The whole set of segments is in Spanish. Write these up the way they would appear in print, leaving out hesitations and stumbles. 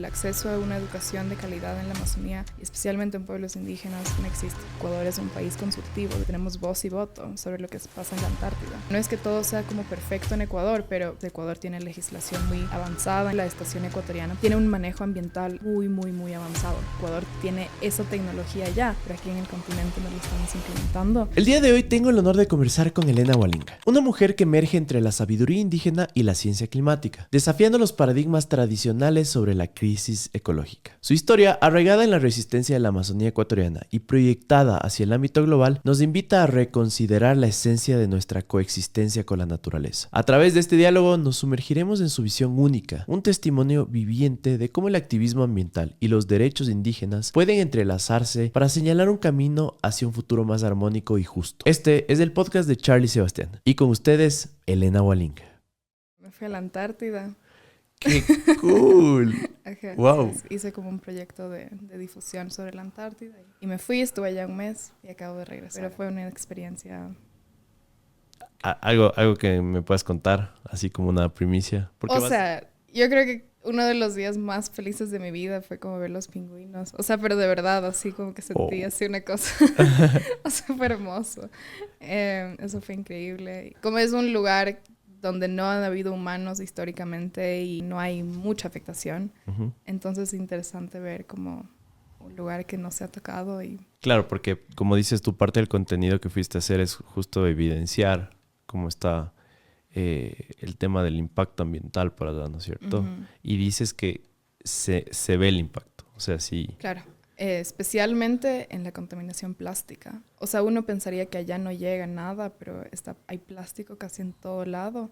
el acceso a una educación de calidad en la Amazonía, especialmente en pueblos indígenas, no existe. Ecuador es un país consultivo, tenemos voz y voto sobre lo que pasa en la Antártida. No es que todo sea como perfecto en Ecuador, pero Ecuador tiene legislación muy avanzada. La estación ecuatoriana tiene un manejo ambiental muy avanzado. Ecuador tiene esa tecnología ya, pero aquí en el continente no lo estamos implementando. El día de hoy tengo el honor de conversar con Elena Hualinga, una mujer que emerge entre la sabiduría indígena y la ciencia climática, desafiando los paradigmas tradicionales sobre la crisis ecológica. Su historia, arraigada en la resistencia de la Amazonía ecuatoriana y proyectada hacia el ámbito global, nos invita a reconsiderar la esencia de nuestra coexistencia con la naturaleza. A través de este diálogo nos sumergiremos en su visión única, un testimonio viviente de cómo el activismo ambiental y los derechos indígenas pueden entrelazarse para señalar un camino hacia un futuro más armónico y justo. Este es el podcast de Charlie Sebastián y con ustedes, Elena Hualinga. Me fui a la Antártida. ¡Qué cool! Ajá, ¡Wow! hice como un proyecto de difusión sobre la Antártida y me fui, estuve allá un mes y acabo de regresar. Pero fue una experiencia... Algo que me puedas contar, así como una primicia. sea, yo creo que uno de los días más felices de mi vida fue como ver los pingüinos. O sea, pero de verdad, así como que sentí así una cosa. O sea, fue hermoso. Eso fue increíble. Como es un lugar donde no han habido humanos históricamente y no hay mucha afectación. Entonces es interesante ver como un lugar que no se ha tocado. Claro, porque como dices, tu parte del contenido que fuiste a hacer es justo evidenciar cómo está el tema del impacto ambiental por allá, ¿no es cierto? Y dices que se ve el impacto, o sea, sí. Claro, especialmente en la contaminación plástica. O sea, uno pensaría que allá no llega nada, pero hay plástico casi en todo lado.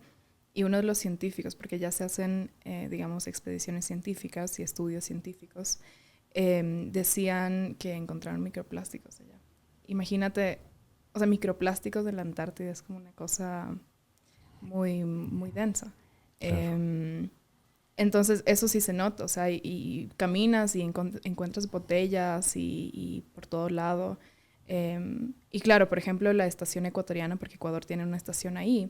Y uno de los científicos, porque ya se hacen, digamos, expediciones científicas y estudios científicos, decían que encontraron microplásticos allá. Imagínate, o sea, microplásticos de la Antártida es como una cosa muy densa. Claro. Entonces, eso sí se nota, o sea, y caminas y encuentras botellas y por todo lado. Y claro, por ejemplo, la estación ecuatoriana, porque Ecuador tiene una estación ahí,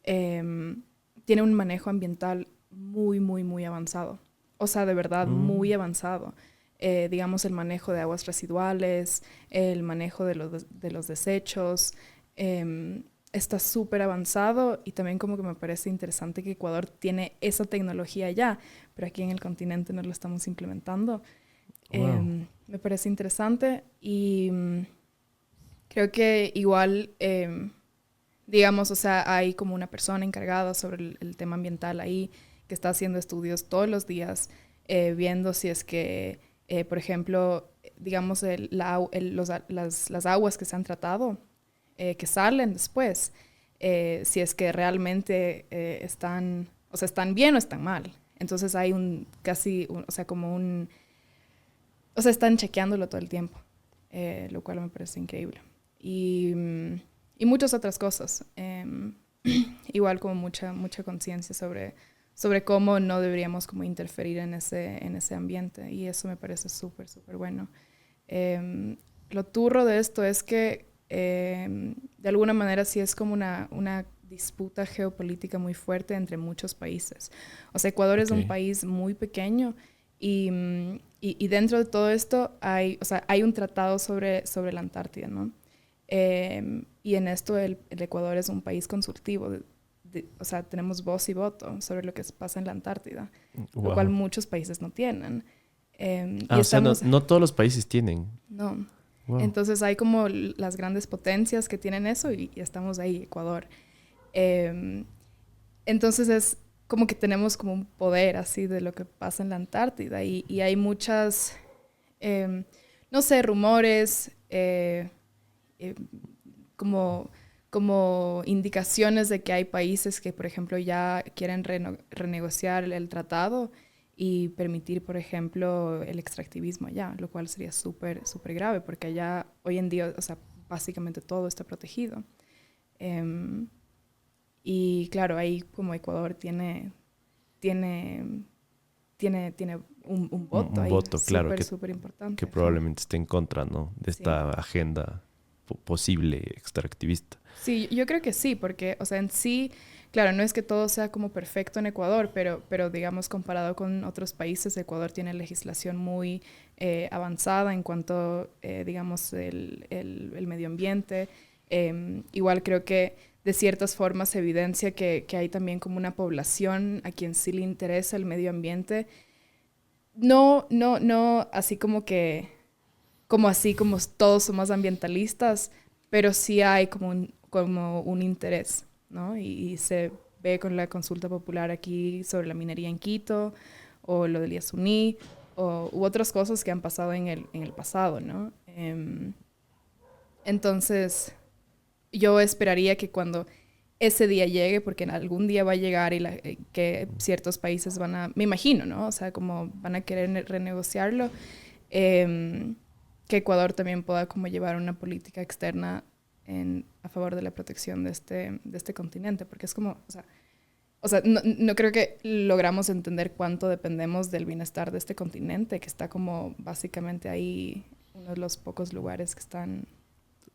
tiene un manejo ambiental muy avanzado. O sea, de verdad, muy avanzado. Digamos, el manejo de aguas residuales, el manejo de los desechos, está súper avanzado y también como que me parece interesante que Ecuador tiene esa tecnología ya, pero aquí en el continente no lo estamos implementando. Wow. Me parece interesante y creo que igual, digamos, o sea, hay como una persona encargada sobre el tema ambiental ahí que está haciendo estudios todos los días, viendo si es que, por ejemplo, digamos, las aguas que se han tratado, que salen después, si es que realmente están bien o están mal. Entonces hay o sea, están chequeándolo todo el tiempo, lo cual me parece increíble. Y muchas otras cosas. Igual como mucha conciencia sobre cómo no deberíamos como interferir en ese ambiente. Y eso me parece súper bueno. Lo turro de esto es que de alguna manera sí es como una disputa geopolítica muy fuerte entre muchos países. O sea, Ecuador es un país muy pequeño y dentro de todo esto hay un tratado sobre la Antártida, ¿no? Y en esto el Ecuador es un país consultivo. O sea, tenemos voz y voto sobre lo que pasa en la Antártida, lo cual muchos países no tienen. O sea, no todos los países tienen. No. Wow. Entonces hay como las grandes potencias que tienen eso y estamos ahí, Ecuador. Entonces es como que tenemos como un poder así de lo que pasa en la Antártida y hay muchas, no sé, rumores, como indicaciones de que hay países que, por ejemplo, ya quieren renegociar el tratado y permitir, por ejemplo, el extractivismo allá, lo cual sería súper grave, porque allá hoy en día, o sea, básicamente todo está protegido. Y claro, ahí como Ecuador tiene un voto un ahí, voto, claro, súper importante. que probablemente esté en contra, ¿no? De esta agenda. posible extractivista. Sí, yo creo que sí, porque, o sea, en sí, claro, no es que todo sea como perfecto en Ecuador, pero digamos, comparado con otros países, Ecuador tiene legislación muy avanzada en cuanto, digamos, el medio ambiente. Igual creo que de ciertas formas se evidencia que hay también como una población a quien sí le interesa el medio ambiente. No, así como que, como así como todos somos ambientalistas, pero sí hay como un interés, ¿no? Y se ve con la consulta popular aquí sobre la minería en Quito, o lo del Yasuní, u otras cosas que han pasado en el pasado, ¿no? Entonces, yo esperaría que cuando ese día llegue, porque algún día va a llegar y que ciertos países van a, me imagino, ¿no? O sea, como van a querer renegociarlo, eh, que Ecuador también pueda como llevar una política externa a favor de la protección de este continente, porque es como, o sea no creo que logramos entender cuánto dependemos del bienestar de este continente, que está como básicamente ahí, uno de los pocos lugares que están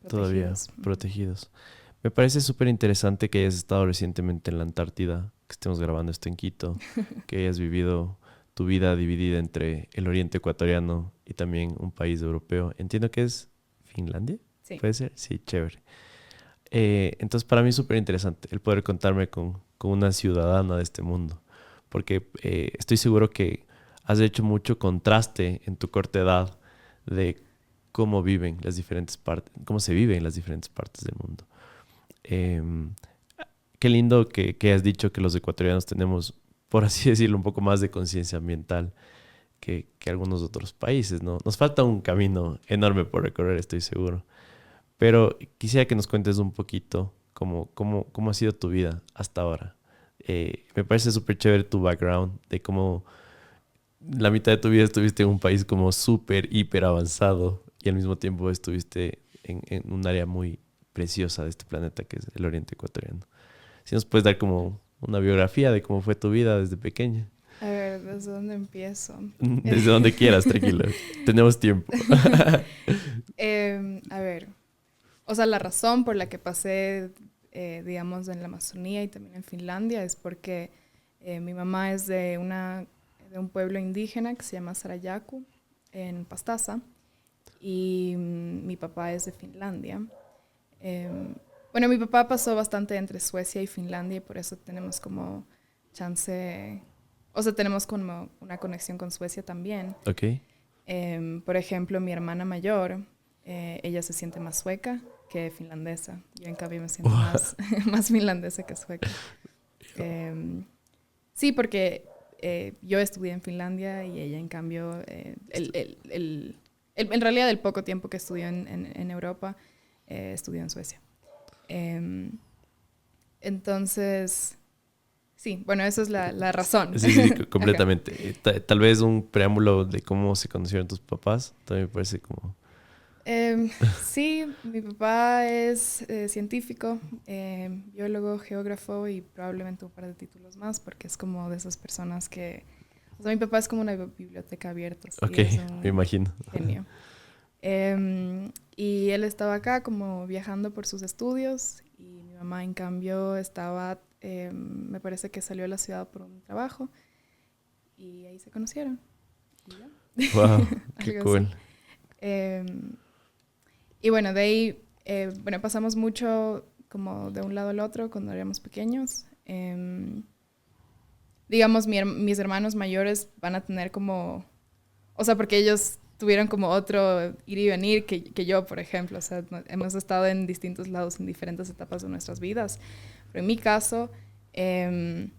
Todavía protegidos. protegidos. Me parece súper interesante que hayas estado recientemente en la Antártida, que estemos grabando esto en Quito, que hayas vivido tu vida dividida entre el oriente ecuatoriano y también un país europeo. Entiendo que es Finlandia, Sí. ¿puede ser? Sí, chévere. Entonces para mí es súper interesante el poder contarme con una ciudadana de este mundo, porque estoy seguro que has hecho mucho contraste en tu corta edad de cómo viven las diferentes partes, cómo se vive en las diferentes partes del mundo. Em, Qué lindo que has dicho que los ecuatorianos tenemos, por así decirlo, un poco más de conciencia ambiental que algunos otros países, ¿no? Nos falta un camino enorme por recorrer, estoy seguro. Pero quisiera que nos cuentes un poquito cómo ha sido tu vida hasta ahora. Me parece súper chévere tu background de cómo la mitad de tu vida estuviste en un país como súper, hiper avanzado y al mismo tiempo estuviste en un área muy preciosa de este planeta que es el Oriente Ecuatoriano. Si nos puedes dar como una biografía de cómo fue tu vida desde pequeña. A ver, ¿desde dónde empiezo? Desde donde quieras, tranquilo. Tenemos tiempo. A ver, o sea, la razón por la que pasé, digamos, en la Amazonía y también en Finlandia es porque mi mamá es de un pueblo indígena que se llama Sarayaku, en Pastaza, y mi papá es de Finlandia. Em, bueno, mi papá pasó bastante entre Suecia y Finlandia y por eso tenemos como chance, o sea, tenemos como una conexión con Suecia también. Ok. Por ejemplo, mi hermana mayor, ella se siente más sueca que finlandesa. Yo en cambio me siento más finlandesa que sueca. Em, sí, porque yo estudié en Finlandia y ella en cambio, en realidad el poco tiempo que estudió en Europa, estudió en Suecia. Em, entonces, sí, bueno, esa es la razón. Sí, sí, Acá. completamente. Tal vez un preámbulo de cómo se conocieron tus papás. También me parece como... Sí, mi papá es científico, biólogo, geógrafo y probablemente un par de títulos más, porque es como de esas personas que... O sea, mi papá es como una biblioteca abierta, sí, Ok, es me un imagino. genio. Y él estaba acá como viajando por sus estudios y mi mamá en cambio estaba, me parece que salió a la ciudad por un trabajo y ahí se conocieron. Y ya. Wow, qué Algo cool. así. Em, y bueno, de ahí, bueno, pasamos mucho como de un lado al otro cuando éramos pequeños. Digamos, mis hermanos mayores van a tener como, o sea, porque ellos tuvieron como otro ir y venir que yo, por ejemplo. O sea, hemos estado en distintos lados en diferentes etapas de nuestras vidas. Pero en mi caso, em,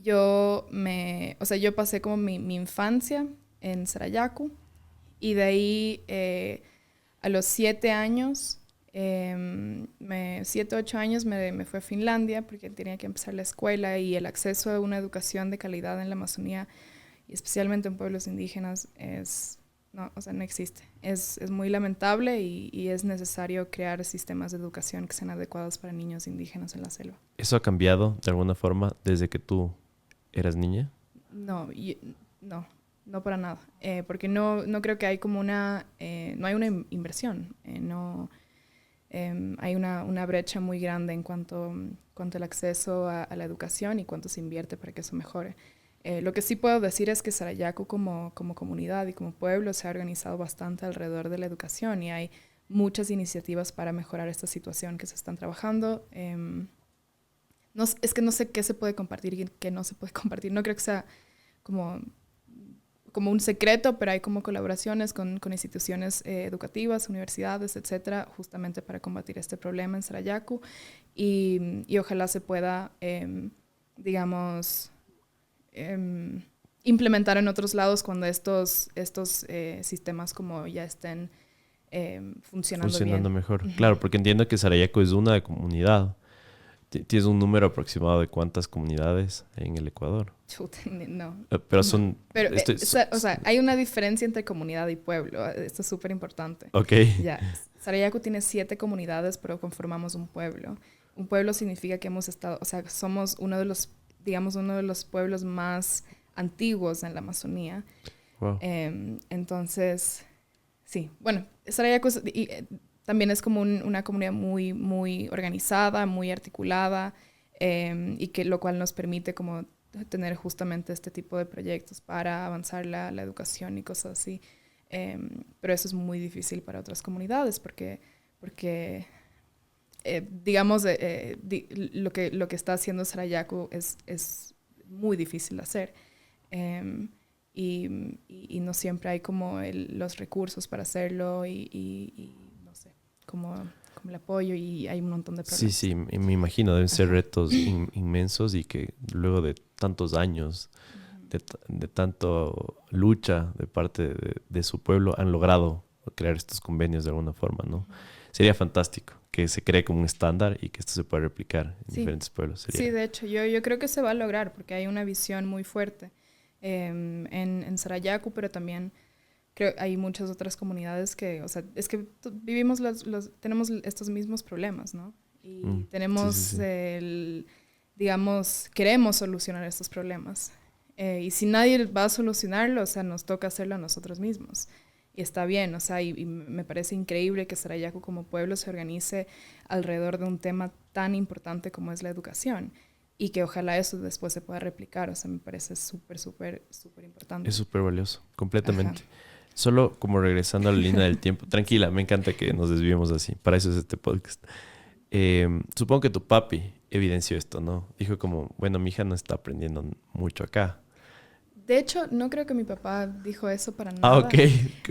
o sea, yo pasé como mi infancia en Sarayaku y de ahí a los 7 años, 7, 8 años me fui a Finlandia porque tenía que empezar la escuela y el acceso a una educación de calidad en la Amazonía y especialmente en pueblos indígenas no, o sea, no existe. Es muy lamentable y es necesario crear sistemas de educación que sean adecuados para niños indígenas en la selva. ¿Eso ha cambiado de alguna forma desde que tú eras niña? No, no, no para nada. Porque no creo que hay como no hay una inversión. No, hay una brecha muy grande en cuanto al acceso a la educación y cuánto se invierte para que eso mejore. Lo que sí puedo decir es que Sarayaku como comunidad y como pueblo se ha organizado bastante alrededor de la educación y hay muchas iniciativas para mejorar esta situación que se están trabajando. Es que no sé qué se puede compartir y qué no se puede compartir. No creo que sea como un secreto, pero hay como colaboraciones con instituciones educativas, universidades, etcétera, justamente para combatir este problema en Sarayaku. Y ojalá se pueda, digamos, implementar en otros lados cuando estos sistemas como ya estén funcionando bien. mejor. Claro, porque entiendo que Sarayaku es una comunidad. ¿Tienes un número aproximado de cuántas comunidades hay en el Ecuador? Chuta, no. Pero son... Pero, o sea, hay una diferencia entre comunidad y pueblo. Esto es súper importante. Ok. Ya. Sarayaku tiene 7 comunidades, pero conformamos un pueblo. Un pueblo significa que hemos estado... O sea, somos uno de los pueblos más antiguos en la Amazonía. Wow. Entonces, sí. Bueno, Sarayaku también es como una comunidad muy, muy organizada, muy articulada, y lo cual nos permite como tener justamente este tipo de proyectos para avanzar la educación y cosas así. Pero eso es muy difícil para otras comunidades porque digamos, lo que está haciendo Sarayaku es muy difícil de hacer. Y no siempre hay como los recursos para hacerlo y no sé, como el apoyo, y hay un montón de problemas. Sí, me imagino, deben ser retos inmensos y que luego de tantos años, de tanto lucha de parte de su pueblo, han logrado crear estos convenios de alguna forma, ¿no? Sería fantástico que se cree como un estándar y que esto se pueda replicar en diferentes pueblos. Sí, de hecho, yo creo que se va a lograr porque hay una visión muy fuerte en Sarayaku, pero también creo hay muchas otras comunidades que, o sea, es que vivimos tenemos estos mismos problemas, ¿no? Y tenemos digamos, queremos solucionar estos problemas. Y si nadie va a solucionarlo, o sea, nos toca hacerlo a nosotros mismos. Y está bien, o sea, y me parece increíble que Sarayaku como pueblo se organice alrededor de un tema tan importante como es la educación. Y que ojalá eso después se pueda replicar, o sea, me parece súper, súper, súper importante. Es súper valioso, completamente. Ajá. Solo como regresando a la línea del tiempo. Tranquila, me encanta que nos desviemos así. Para eso es este podcast. Supongo que tu papi evidenció esto, ¿no? Dijo como, bueno, mi hija no está aprendiendo mucho acá. De hecho, no creo que mi papá dijo eso para nada. Ok.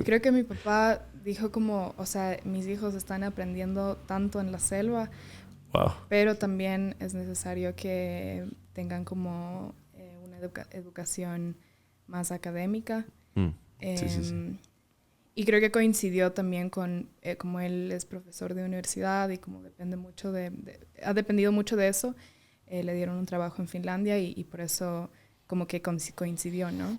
Creo que mi papá dijo como, o sea, mis hijos están aprendiendo tanto en la selva, wow, pero también es necesario que tengan como una educación más académica. Sí. Y creo que coincidió también con, como él es profesor de universidad y como ha dependido mucho de eso, le dieron un trabajo en Finlandia y por eso como que coincidió, ¿no?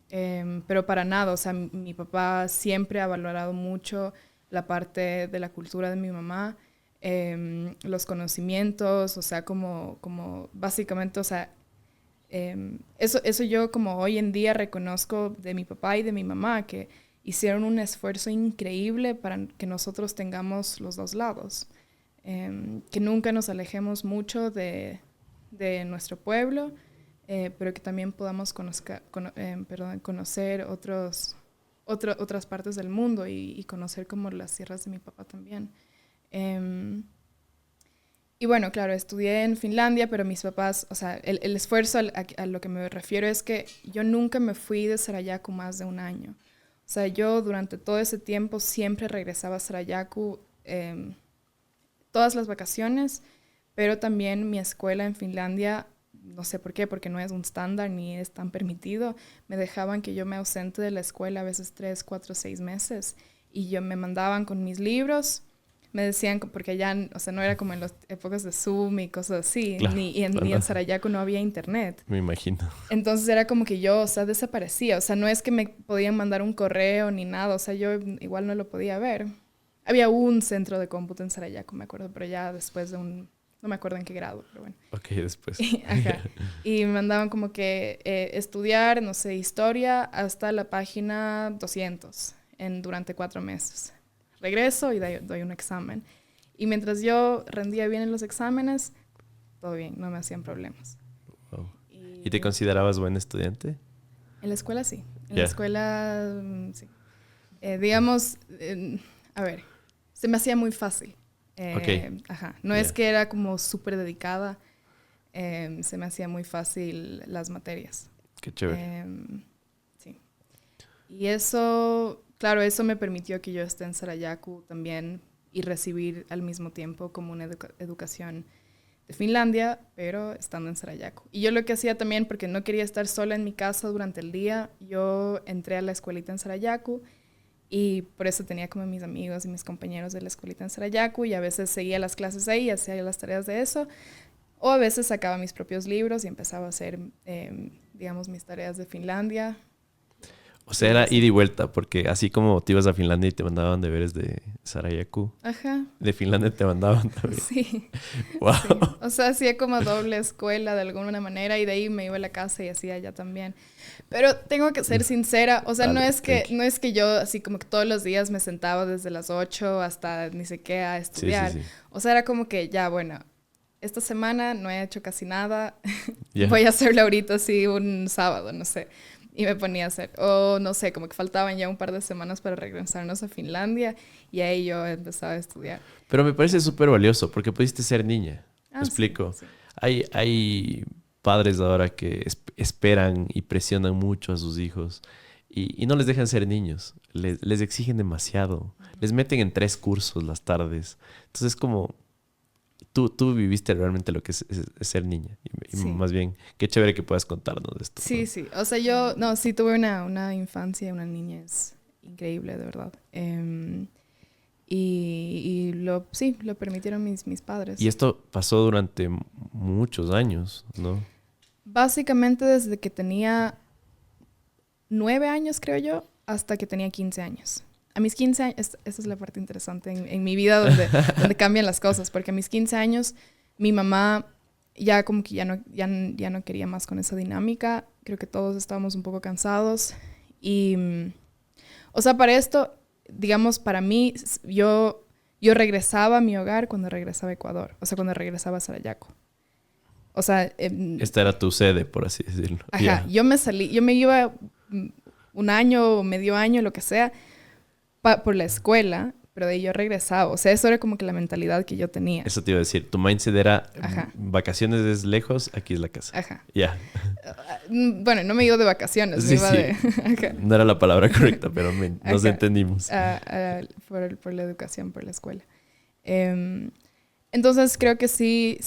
Pero para nada, o sea, mi papá siempre ha valorado mucho la parte de la cultura de mi mamá, los conocimientos, o sea, como básicamente, o sea, eso yo como hoy en día reconozco de mi papá y de mi mamá, que hicieron un esfuerzo increíble para que nosotros tengamos los dos lados, que nunca nos alejemos mucho de nuestro pueblo, pero que también podamos conocer otras partes del mundo y conocer como las tierras de mi papá también. Y bueno, claro, estudié en Finlandia, pero mis papás, o sea, el esfuerzo a lo que me refiero es que yo nunca me fui de Sarayaku más de un año. O sea, yo durante todo ese tiempo siempre regresaba a Sarayaku todas las vacaciones, pero también mi escuela en Finlandia, no sé por qué, porque no es un estándar ni es tan permitido, me dejaban que yo me ausente de la escuela a veces 3, 4, 6 meses y me mandaban con mis libros. Me decían, porque ya, o sea, no era como en las épocas de Zoom y cosas así, claro, ni en Sarayaku no había internet. Me imagino. Entonces era como que yo, o sea, desaparecía. O sea, no es que me podían mandar un correo ni nada, o sea, yo igual no lo podía ver. Había un centro de cómputo en Sarayaku, me acuerdo, pero ya después de no me acuerdo en qué grado, pero bueno. Ok, después. Ajá. Y me mandaban como que estudiar, no sé, historia hasta la página 200 durante 4 meses. Regreso y doy un examen. Y mientras yo rendía bien en los exámenes, todo bien, no me hacían problemas. Wow. ¿Y te considerabas buen estudiante? En la escuela sí. En la escuela sí. Digamos, a ver, se me hacía muy fácil. Ajá. No es que era como súper dedicada. Se me hacía muy fácil las materias. Qué chévere. Sí. Y eso, claro, eso me permitió que yo esté en Sarayaku también y recibir al mismo tiempo como una educación de Finlandia, pero estando en Sarayaku. Y yo lo que hacía también, porque no quería estar sola en mi casa durante el día, yo entré a la escuelita en Sarayaku y por eso tenía como mis amigos y mis compañeros de la escuelita en Sarayaku y a veces seguía las clases ahí, hacía las tareas de eso, o a veces sacaba mis propios libros y empezaba a hacer, digamos, mis tareas de Finlandia. O sea, era ida y vuelta, porque así como te ibas a Finlandia y te mandaban deberes de Sarayaku, ajá, de Finlandia te mandaban también. Sí. Wow. Sí. O sea, hacía como doble escuela de alguna manera y de ahí me iba a la casa y hacía allá también. Pero tengo que ser sincera, o sea, Dale, no es que yo así como que todos los días me sentaba desde las 8 hasta ni sé qué a estudiar. Sí, sí. O sea, era como que ya, bueno, esta semana no he hecho casi nada, Yeah. voy a hacerlo ahorita así un sábado, no sé. Y me ponía a hacer, o no sé, como que faltaban ya un par de semanas para regresarnos a Finlandia y ahí yo empezaba a estudiar. Pero me parece súper valioso porque pudiste ser niña. ¿Me Sí, explico? sí. Hay padres ahora que esperan y presionan mucho a sus hijos y no les dejan ser niños. Les exigen demasiado. Les meten en 3 cursos las tardes. Entonces es como... Tú viviste realmente lo que es ser niña. Y Sí. más bien, qué chévere que puedas contarnos de esto. Sí, ¿no? sí. O sea, yo, no, sí tuve una infancia, una niñez increíble, de verdad. Sí, lo permitieron mis padres. Y esto pasó durante muchos años, ¿no? Básicamente desde que tenía 9 años, creo yo, hasta que tenía 15 años. A mis 15 años, esa es la parte interesante en mi vida donde cambian las cosas, porque a mis 15 años mi mamá ya como que ya no quería más con esa dinámica. Creo que todos estábamos un poco cansados. Y, o sea, para esto, digamos, para mí, yo regresaba a mi hogar cuando regresaba a Ecuador, o sea, cuando regresaba a Sarayaku. O sea... Esta era tu sede, por así decirlo. Ajá, yo me iba un año, medio año, lo que sea, por la escuela, pero de ahí yo regresaba. O sea, eso era como que la mentalidad que yo tenía. Eso te iba a decir. Tu mindset era, Ajá. Vacaciones es lejos, aquí es la casa. Ajá. Ya. Bueno, no me iba de vacaciones, Sí, me iba sí. de... Ajá. No era la palabra correcta, pero nos Ajá. entendimos. Por la educación, por la escuela. Entonces creo que sí,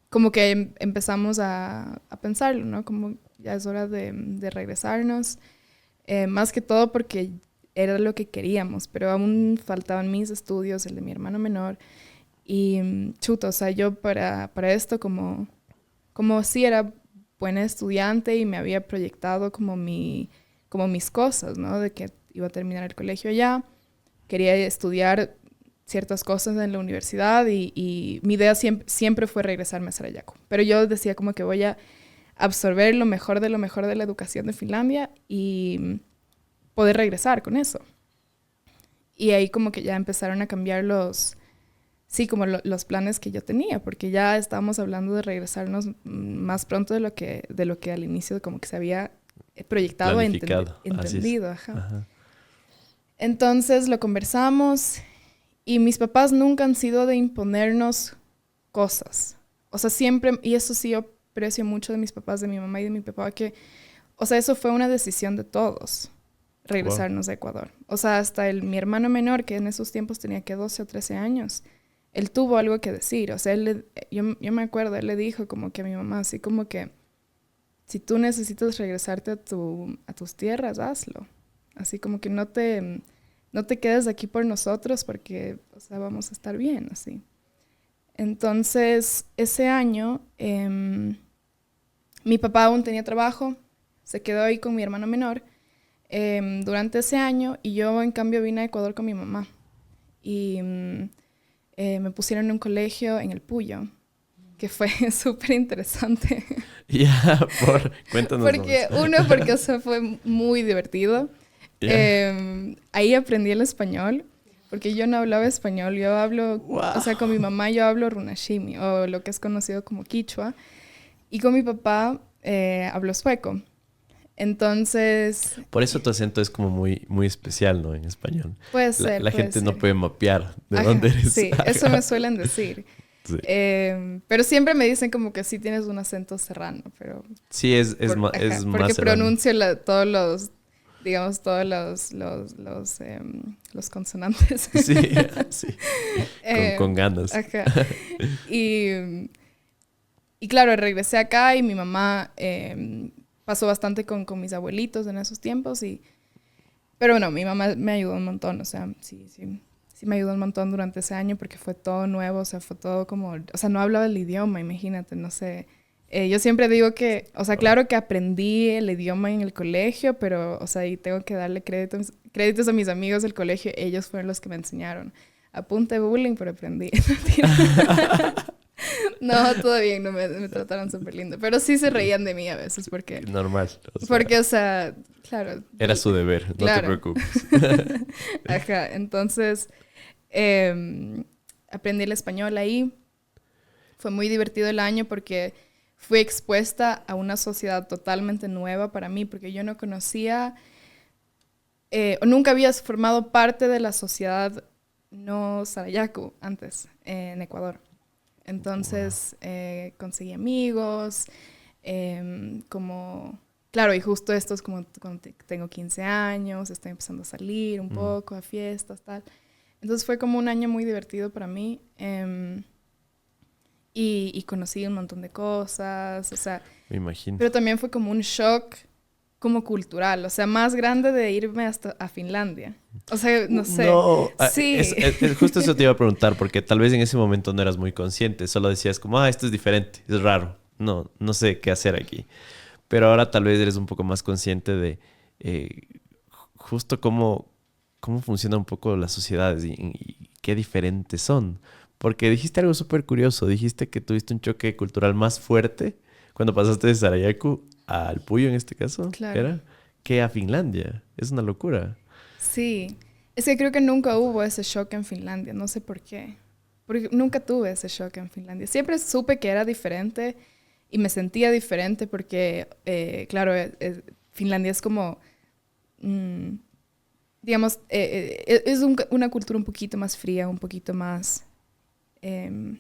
como que empezamos a pensarlo, ¿no? Como ya es hora de regresarnos. Más que todo porque era lo que queríamos, pero aún faltaban mis estudios, el de mi hermano menor. Y chuta, o sea, yo para esto como sí era buena estudiante y me había proyectado como mis cosas, ¿no? De que iba a terminar el colegio allá, quería estudiar ciertas cosas en la universidad y mi idea siempre fue regresarme a Sarayaku. Pero yo decía como que voy a absorber lo mejor de la educación de Finlandia y poder regresar con eso. Y ahí como que ya empezaron a cambiar los planes que yo tenía, porque ya estábamos hablando de regresarnos más pronto de lo que al inicio como que se había proyectado e entendido. Ajá. Entonces lo conversamos y mis papás nunca han sido de imponernos cosas. O sea, siempre, y eso sí yo aprecio mucho de mis papás, de mi mamá y de mi papá, que, o sea, eso fue una decisión de todos, regresarnos a Ecuador. O sea, hasta mi hermano menor, que en esos tiempos tenía que 12 o 13 años, él tuvo algo que decir. O sea, yo me acuerdo, él le dijo como que a mi mamá, así como que, si tú necesitas regresarte a tus tierras, hazlo. Así como que no te quedes aquí por nosotros porque, o sea, vamos a estar bien, así. Entonces, ese año, mi papá aún tenía trabajo, se quedó ahí con mi hermano menor durante ese año y yo, en cambio, vine a Ecuador con mi mamá. Y me pusieron en un colegio en el Puyo, que fue súper interesante. Ya, cuéntanos. Porque o sea, fue muy divertido. Yeah. Ahí aprendí el español, porque yo no hablaba español. Yo hablo, Wow. o sea, con mi mamá yo hablo runashimi, o lo que es conocido como quichua. Y con mi papá hablo sueco. Entonces, Por eso tu acento es como muy, muy especial, ¿no? En español. puede La, ser, la puede gente no ser. puede mapear de dónde Ajá, eres. sí, eso me suelen decir. Sí, Pero siempre me dicen como que sí tienes un acento serrano, pero sí es más porque serrano. pronuncio todos los, digamos, todos los consonantes. Sí, sí. Con ganas. Ajá. Y, y claro, regresé acá y mi mamá pasó bastante con mis abuelitos en esos tiempos. Pero bueno, mi mamá me ayudó un montón, o sea, sí me ayudó un montón durante ese año porque fue todo nuevo, o sea, fue todo como, o sea, no hablaba el idioma, imagínate, no sé. Yo siempre digo que, o sea, claro que aprendí el idioma en el colegio, pero, o sea, y tengo que darle créditos a mis amigos del colegio, ellos fueron los que me enseñaron. A punta de bullying, pero aprendí. No, todo bien, no me trataron súper lindo. Pero sí se reían de mí a veces Normal. O sea, porque, o sea, claro. era su deber, no te Claro. preocupes. Ajá, entonces aprendí el español ahí. Fue muy divertido el año porque fui expuesta a una sociedad totalmente nueva para mí, porque yo no conocía o nunca había formado parte de la sociedad no Sarayaku antes en Ecuador. Wow. Entonces conseguí amigos, como, claro, y justo esto es como cuando tengo 15 años, estoy empezando a salir un Mm, poco, a fiestas, tal. Entonces fue como un año muy divertido para mí y conocí un montón de cosas, o sea, me imagino. pero también fue como un shock como cultural, o sea, más grande de irme hasta a Finlandia. O sea, no sé. No, Sí, justo eso te iba a preguntar, porque tal vez en ese momento no eras muy consciente, solo decías como, esto es diferente, es raro, no, no sé qué hacer aquí. Pero ahora tal vez eres un poco más consciente de eh, justo cómo funcionan un poco las sociedades y qué diferentes son. Porque dijiste algo súper curioso, dijiste que tuviste un choque cultural más fuerte cuando pasaste de Sarayaku al Puyo en este caso, claro. ¿era? Que a Finlandia. Es una locura. Sí. Es que creo que nunca hubo ese shock en Finlandia, no sé por qué. Porque nunca tuve ese shock en Finlandia. Siempre supe que era diferente y me sentía diferente porque, claro, Finlandia es como, mm, digamos, es una cultura un poquito más fría, un poquito más em,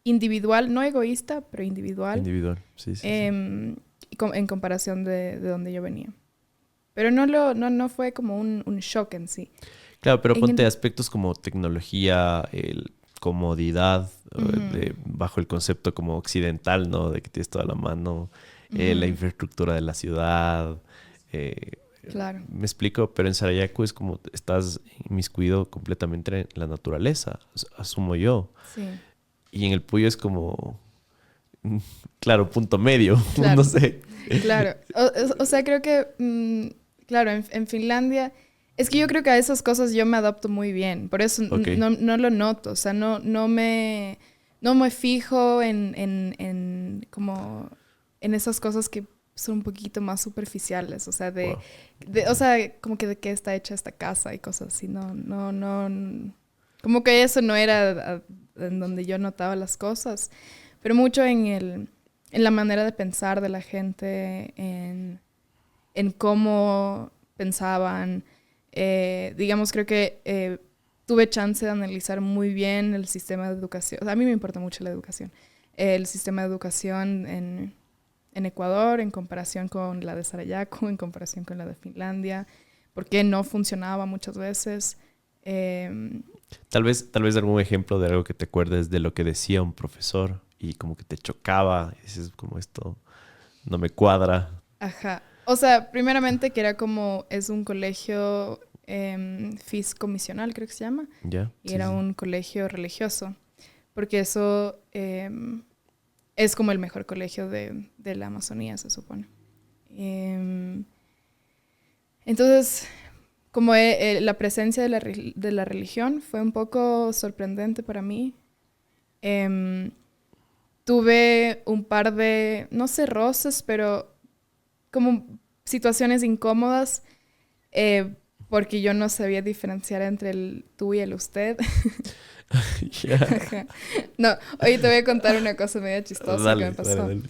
individual, no egoísta, pero individual, Individual, sí, sí, sí. em, en comparación de donde yo venía. Pero no fue como un shock en sí. Claro, pero En ponte el- aspectos como tecnología, comodidad, Ujú, bajo el concepto como occidental, ¿no? De que tienes toda la mano, la ujú, infraestructura de la ciudad. eh, claro, Me explico, pero en Sarayaku es como estás inmiscuido completamente en la naturaleza, asumo yo. sí, Y en el Puyo es como, mm, claro, punto medio, no claro, sé. claro. O sea, creo que, claro, en Finlandia, es que yo creo que a esas cosas yo me adapto muy bien, por eso Ok, no lo noto, o sea, no me fijo como en esas cosas que son un poquito más superficiales, o sea, wow. o sea, como que de qué está hecha esta casa y cosas así, como que eso no era en donde yo notaba las cosas, pero mucho en la manera de pensar de la gente, en cómo pensaban. Digamos, creo que tuve chance de analizar muy bien el sistema de educación. O sea, a mí me importa mucho la educación. El sistema de educación en Ecuador en comparación con la de Sarayaku, en comparación con la de Finlandia, por qué no funcionaba muchas veces. Eh, Tal vez algún ejemplo de algo que te acuerdes de lo que decía un profesor y como que te chocaba y dices como esto no me cuadra. ajá. O sea, primeramente que era como, es un colegio fisco misional, creo que se llama, ¿Ya? y Sí, era sí. un colegio religioso, porque eso es como el mejor colegio de la Amazonía, se supone. Em, entonces, como la presencia de la religión fue un poco sorprendente para mí. Em, Tuve un par de, no sé, roces, pero como situaciones incómodas, eh, porque yo no sabía diferenciar entre el tú y el usted. Ya. No, hoy te voy a contar una cosa medio chistosa Dale, que me pasó. dale.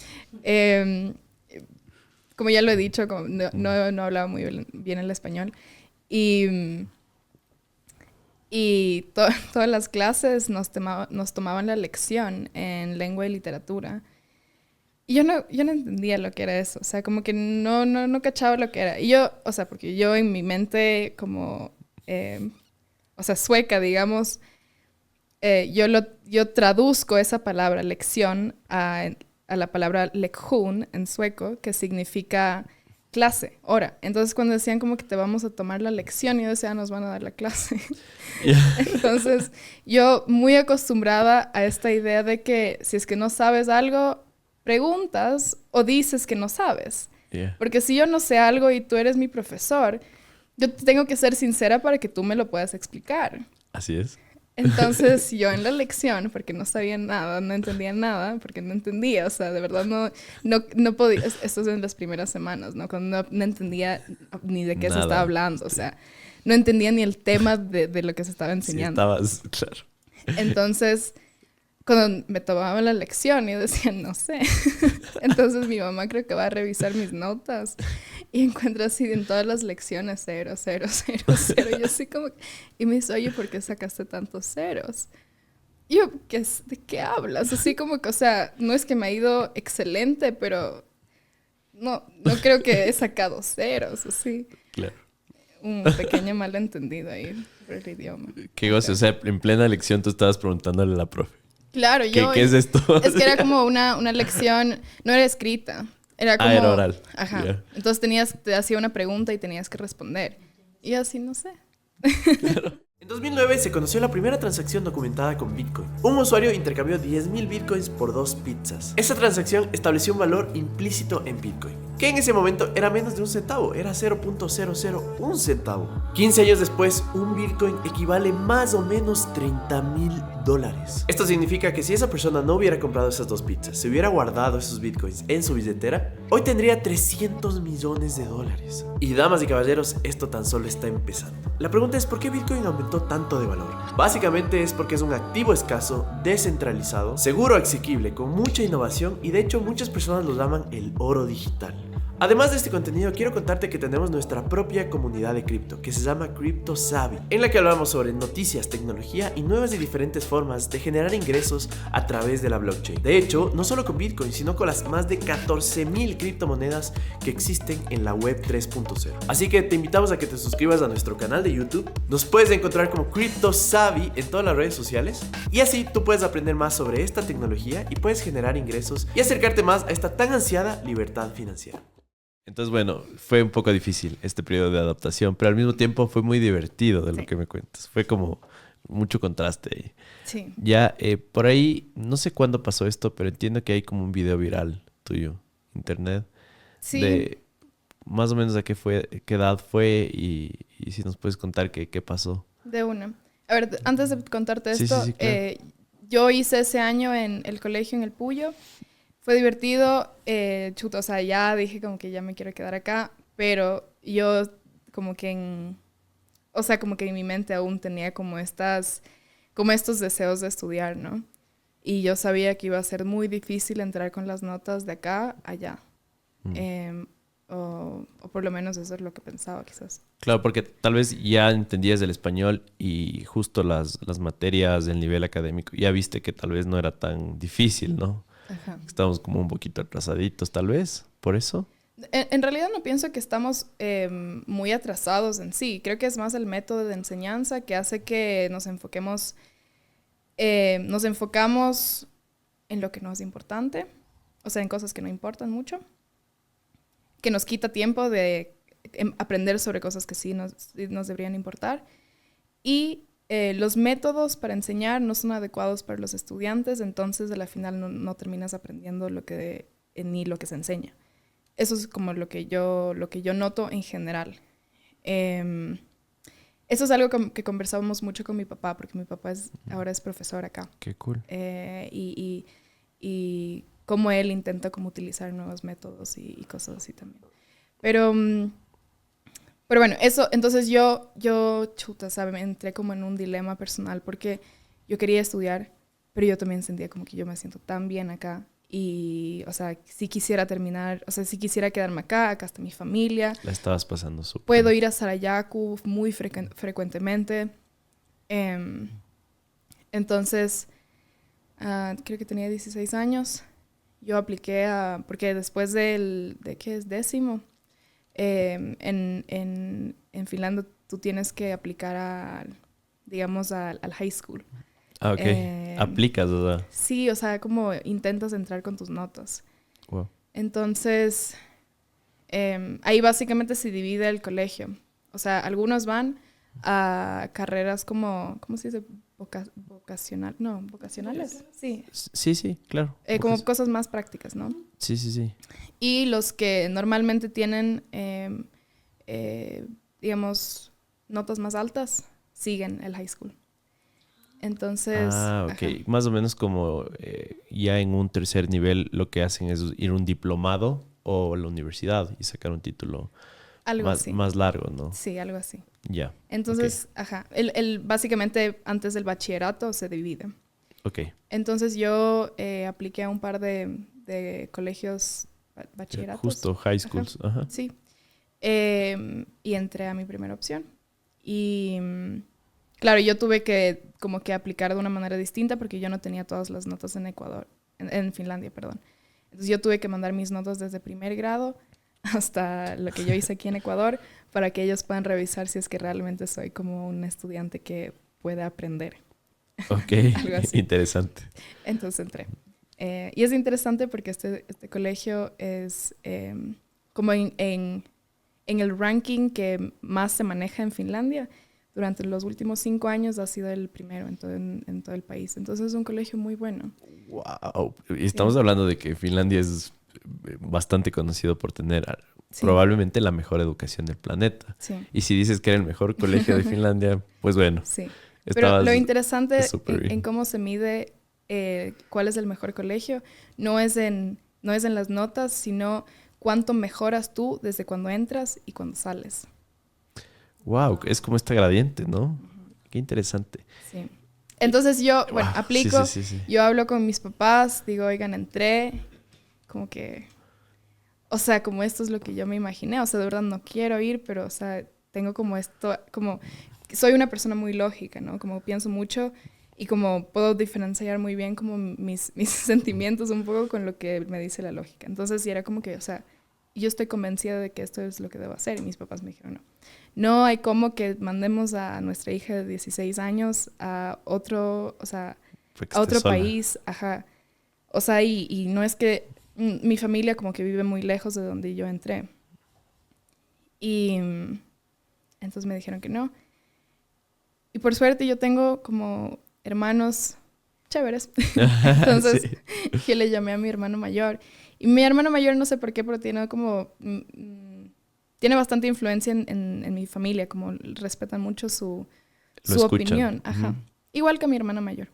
Em, Como ya lo he dicho, como no hablaba muy bien el español. Y, todas las clases nos tomaban la lección en lengua y literatura. Y yo no entendía lo que era eso. O sea, como que no cachaba lo que era. Y yo, o sea, porque yo en mi mente como, o sea, sueca, digamos, yo traduzco esa palabra lección a la palabra lektion en sueco, que significa clase, hora. Entonces, cuando decían como que te vamos a tomar la lección, yo decía, nos van a dar la clase. Ya. Entonces, yo muy acostumbrada a esta idea de que si es que no sabes algo, preguntas o dices que no sabes. Ya. Porque si yo no sé algo y tú eres mi profesor, yo tengo que ser sincera para que tú me lo puedas explicar. Así es. Entonces yo en la lección, porque no sabía nada, no entendía nada, porque no entendía, o sea, de verdad no podía, esto es en las primeras semanas, ¿no? Cuando no entendía ni de qué se Nada. estaba hablando, o sea, no entendía ni el tema de lo que se estaba Sí, enseñando. estabas, claro. Entonces, cuando me tomaba la lección, yo decía, no sé. Entonces mi mamá creo que va a revisar mis notas y encuentra así en todas las lecciones 0, 0, 0, 0. Y yo así como... Y me dice, oye, ¿por qué sacaste tantos ceros? Y yo, ¿de qué hablas? Así como que, o sea, no es que me ha ido excelente, pero no creo que he sacado ceros, así. Claro. Un pequeño malentendido ahí por el idioma. Qué gozo. O sea, en plena lección tú estabas preguntándole a la profe. Claro, ¿Qué es esto? Es que era como una lección, no era escrita, era como... Era oral. Ajá. Yeah. Entonces te hacía una pregunta y tenías que responder. Y así, no sé. En 2009 se conoció la primera transacción documentada con Bitcoin. Un usuario intercambió 10.000 Bitcoins por 2 pizzas. Esta transacción estableció un valor implícito en Bitcoin, que en ese momento era menos de un centavo, era 0.001 centavo. 15 años después, un Bitcoin equivale más o menos $30,000. Esto significa que si esa persona no hubiera comprado esas 2 pizzas, se hubiera guardado esos Bitcoins en su billetera, hoy tendría $300 millones. Y damas y caballeros, esto tan solo está empezando. La pregunta es, ¿por qué Bitcoin aumentó tanto de valor? Básicamente es porque es un activo escaso, descentralizado, seguro, asequible, con mucha innovación y de hecho muchas personas lo llaman el oro digital. Además de este contenido, quiero contarte que tenemos nuestra propia comunidad de cripto, que se llama Crypto Savvy, en la que hablamos sobre noticias, tecnología y nuevas y diferentes formas de generar ingresos a través de la blockchain. De hecho, no solo con Bitcoin, sino con las más de 14.000 criptomonedas que existen en la web 3.0. Así que te invitamos a que te suscribas a nuestro canal de YouTube. Nos puedes encontrar como Crypto Savvy en todas las redes sociales. Y así tú puedes aprender más sobre esta tecnología y puedes generar ingresos y acercarte más a esta tan ansiada libertad financiera. Entonces, bueno, fue un poco difícil este periodo de adaptación, pero al mismo tiempo fue muy divertido de lo que me cuentas. Fue como mucho contraste ahí. Sí. Ya, por ahí, no sé cuándo pasó esto, pero entiendo que hay como un video viral tuyo, internet, Sí. de más o menos a qué edad fue y si nos puedes contar qué pasó. De una. A ver, antes de contarte Sí, esto, sí, claro. yo hice ese año en el colegio en el Puyo. Fue divertido, chuto, o sea, ya dije como que ya me quiero quedar acá, pero yo como que como que en mi mente aún tenía como estos deseos de estudiar, ¿no? Y yo sabía que iba a ser muy difícil entrar con las notas de acá a allá. O por lo menos eso es lo que pensaba quizás. Claro, porque tal vez ya entendías el español y justo las materias del nivel académico, ya viste que tal vez no era tan difícil, ¿no? Ajá. Estamos como un poquito atrasaditos, tal vez, por eso. En realidad no pienso que estamos muy atrasados en sí. Creo que es más el método de enseñanza que hace que nos enfocamos en lo que no es importante, o sea, en cosas que no importan mucho, que nos quita tiempo de aprender sobre cosas que sí nos deberían importar. Y los métodos para enseñar no son adecuados para los estudiantes, entonces a la final no terminas aprendiendo ni lo que se enseña. Eso es como lo que yo noto en general. Eso es algo que conversábamos mucho con mi papá, porque mi papá ahora es profesor acá. Qué cool. Y cómo él intenta como utilizar nuevos métodos y cosas así también. Pero Pero bueno, eso, entonces chuta, ¿sabe? Me entré como en un dilema personal porque yo quería estudiar, pero yo también sentía como que yo me siento tan bien acá. Y, o sea, si quisiera terminar, o sea, si quisiera quedarme acá está mi familia. La estabas pasando súper. Puedo ir a Sarayaku muy frecuentemente. Entonces, creo que tenía 16 años. Yo apliqué porque después ¿de qué es? Décimo. En Finlandia tú tienes que aplicar digamos, al high school. Ah, ok. Aplicas, ¿verdad? Sí, o sea, como intentas entrar con tus notas. Wow. Entonces, ahí básicamente se divide el colegio. O sea, algunos van a carreras como, ¿cómo se dice? Vocacional, no, vocacionales. Sí. Sí, claro. Como cosas más prácticas, ¿no? Sí. Y los que normalmente tienen, digamos, notas más altas, siguen el high school. Entonces... Ok. Ajá. Más o menos como ya en un tercer nivel lo que hacen es ir a un diplomado o a la universidad y sacar un título Algo así. más largo, ¿no? Sí, algo así. Ya. Entonces, ajá. Básicamente antes del bachillerato se divide. Ok. Entonces yo apliqué a un par de colegios bachilleratos. Justo, high schools. Ajá. Sí. Y entré a mi primera opción. Y claro, yo tuve que como que aplicar de una manera distinta porque yo no tenía todas las notas en Ecuador, en Finlandia, perdón. Entonces yo tuve que mandar mis notas desde primer grado hasta lo que yo hice aquí en Ecuador para que ellos puedan revisar si es que realmente soy como un estudiante que puede aprender. Ok, Algo así. interesante. Entonces entré. Y es interesante porque este colegio es como en el ranking que más se maneja en Finlandia. Durante los últimos 5 años ha sido el primero en todo el país. Entonces es un colegio muy bueno. Wow. Estamos hablando de que Finlandia es bastante conocido por tener probablemente la mejor educación del planeta. Sí. Y si dices que era el mejor colegio de Finlandia, pues bueno. Sí. Pero lo interesante en cómo se mide cuál es el mejor colegio no es en las notas, sino cuánto mejoras tú desde cuando entras y cuando sales. Wow, es como este gradiente, ¿no? Uh-huh. Qué interesante. Sí. Entonces yo, bueno, aplico, sí. Yo hablo con mis papás, digo, oigan, entré, como que, o sea, como esto es lo que yo me imaginé, o sea, de verdad no quiero ir, pero, o sea, tengo como esto, como, soy una persona muy lógica, ¿no? Como pienso mucho y como puedo diferenciar muy bien como mis sentimientos un poco con lo que me dice la lógica. Entonces, sí era como que, o sea, yo estoy convencida de que esto es lo que debo hacer y mis papás me dijeron, no hay como que mandemos a nuestra hija de 16 años a otro, o sea, a otro país, ajá. O sea, y no es que mi familia como que vive muy lejos de donde yo entré. Y entonces me dijeron que no. Y por suerte yo tengo como hermanos chéveres. Entonces yo le llamé a mi hermano mayor. Y mi hermano mayor no sé por qué, pero tiene como... tiene bastante influencia en mi familia, como respetan mucho su opinión. Ajá. Uh-huh. Igual que mi hermana mayor.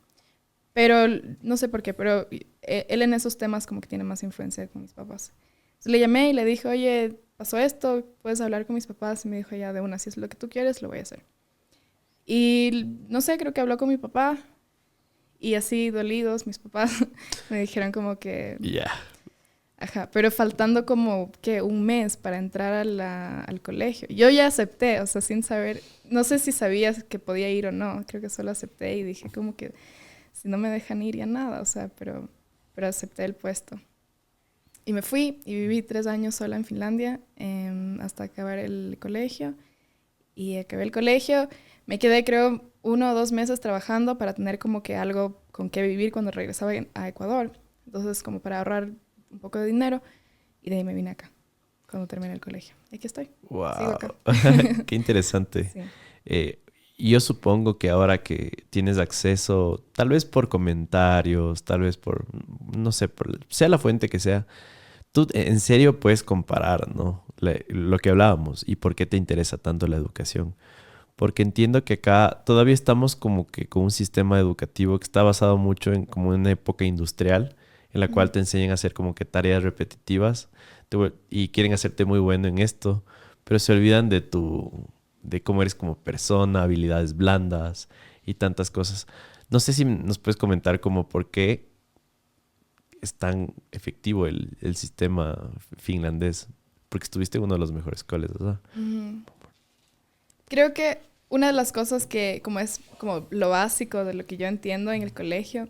Pero no sé por qué, pero él en esos temas como que tiene más influencia con mis papás. Entonces le llamé y le dije, oye, pasó esto, puedes hablar con mis papás. Y me dijo, ya de una, si es lo que tú quieres, lo voy a hacer. Y no sé, creo que habló con mi papá. Y así, dolidos, mis papás me dijeron como que... Ya. Yeah. Ajá, pero faltando como que un mes para entrar al colegio. Yo ya acepté, o sea, sin saber, no sé si sabías que podía ir o no, creo que solo acepté y dije como que si no me dejan ir ya nada, o sea, pero acepté el puesto. Y me fui y viví 3 años sola en Finlandia hasta acabar el colegio. Y acabé el colegio, me quedé creo 1 o 2 meses trabajando para tener como que algo con qué vivir cuando regresaba a Ecuador. Entonces como para ahorrar un poco de dinero y de ahí me vine acá cuando terminé el colegio. Aquí estoy. Wow. Sigo acá. Qué interesante. Sí. Yo supongo que ahora que tienes acceso, tal vez por comentarios, tal vez por, no sé, sea la fuente que sea, tú en serio puedes comparar, ¿no? Lo que hablábamos y por qué te interesa tanto la educación. Porque entiendo que acá todavía estamos como que con un sistema educativo que está basado mucho en como una época industrial, en la cual te enseñan a hacer como que tareas repetitivas y quieren hacerte muy bueno en esto, pero se olvidan de cómo eres como persona, habilidades blandas y tantas cosas. No sé si nos puedes comentar como por qué es tan efectivo el sistema finlandés, porque estuviste en uno de los mejores coles, ¿verdad? Creo que una de las cosas que como es como lo básico de lo que yo entiendo en el colegio,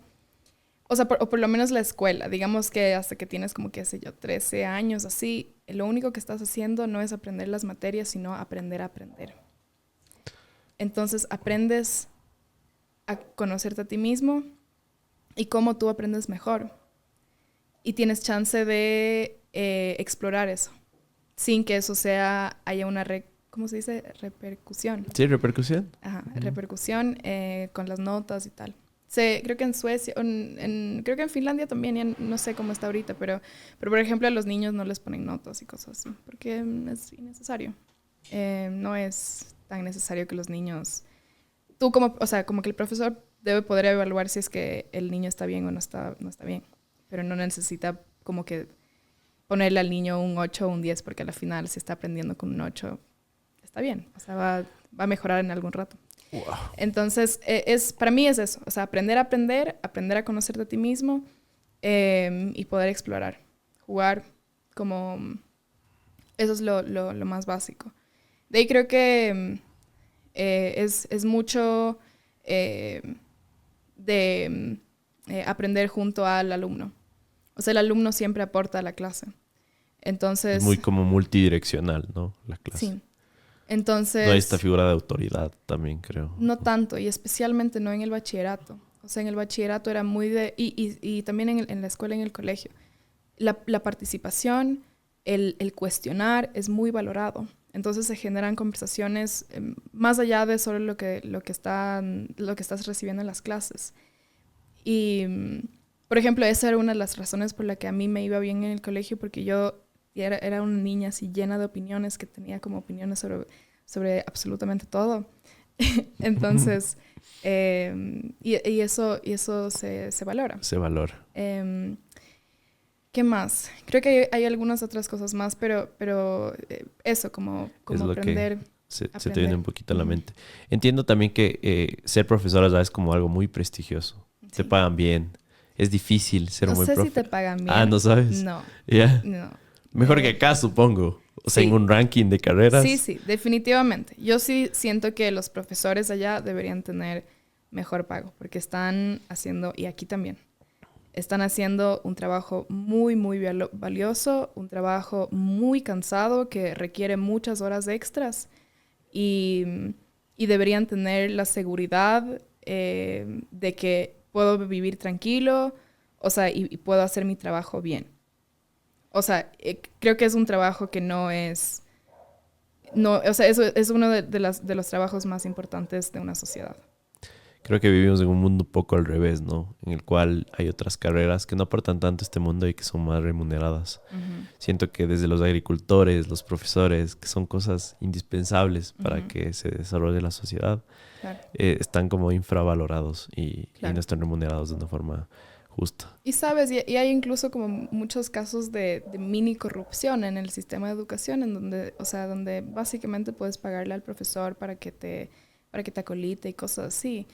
o sea, o por lo menos la escuela, digamos que hasta que tienes como, qué sé yo, 13 años, así, lo único que estás haciendo no es aprender las materias, sino aprender a aprender. Entonces aprendes a conocerte a ti mismo y cómo tú aprendes mejor. Y tienes chance de explorar eso, sin que eso haya una, ¿cómo se dice? Repercusión. Sí, repercusión. Ajá, repercusión con las notas y tal. Creo que en Suecia, creo que en Finlandia también, ya no sé cómo está ahorita, pero por ejemplo a los niños no les ponen notas y cosas así, porque es innecesario. No es tan necesario que los niños... o sea, como que el profesor debe poder evaluar si es que el niño está bien o no está bien, pero no necesita como que ponerle al niño un 8 o un 10, porque al final si está aprendiendo con un 8, está bien, o sea, va a mejorar en algún rato. Wow. Entonces, para mí es eso, o sea, aprender a conocerte a ti mismo y poder explorar, jugar, como eso es lo más básico. De ahí creo que es mucho de aprender junto al alumno. O sea, el alumno siempre aporta a la clase. Entonces... Es muy como multidireccional, ¿no? La clase. Sí. Entonces... No hay esta figura de autoridad también, creo. No tanto, y especialmente no en el bachillerato. O sea, en el bachillerato era muy de... Y también en la escuela, en el colegio. La participación, el cuestionar es muy valorado. Entonces se generan conversaciones más allá de solo lo que estás recibiendo en las clases. Y, por ejemplo, esa era una de las razones por la que a mí me iba bien en el colegio, porque yo era una niña así llena de opiniones, que tenía como opiniones sobre absolutamente todo. Entonces, y eso se valora. Se valora. ¿Qué más? Creo que hay algunas otras cosas más, pero eso, como es lo aprender. Se te viene un poquito a la mente. Entiendo también que ser profesora ya es como algo muy prestigioso. Sí. Te pagan bien. Es difícil ser un buen profe. No sé si te pagan bien. Ah, ¿no sabes? No. ¿Ya? No. Mejor que acá, supongo. O sea, en un ranking de carreras. Sí, definitivamente. Yo sí siento que los profesores allá deberían tener mejor pago, porque están haciendo, y aquí también, están haciendo un trabajo muy, muy valioso, un trabajo muy cansado que requiere muchas horas extras y deberían tener la seguridad de que puedo vivir tranquilo, o sea, y puedo hacer mi trabajo bien. O sea, creo que es un trabajo que no es... No, o sea, eso es uno de los trabajos más importantes de una sociedad. Creo que vivimos en un mundo un poco al revés, ¿no? En el cual hay otras carreras que no aportan tanto a este mundo y que son más remuneradas. Siento que desde los agricultores, los profesores, que son cosas indispensables para que se desarrolle la sociedad, claro, están como infravalorados y no están remunerados de una forma justa. Y sabes, y hay incluso como muchos casos de mini corrupción en el sistema de educación, en donde, o sea, donde básicamente puedes pagarle al profesor para que te acolite y cosas así.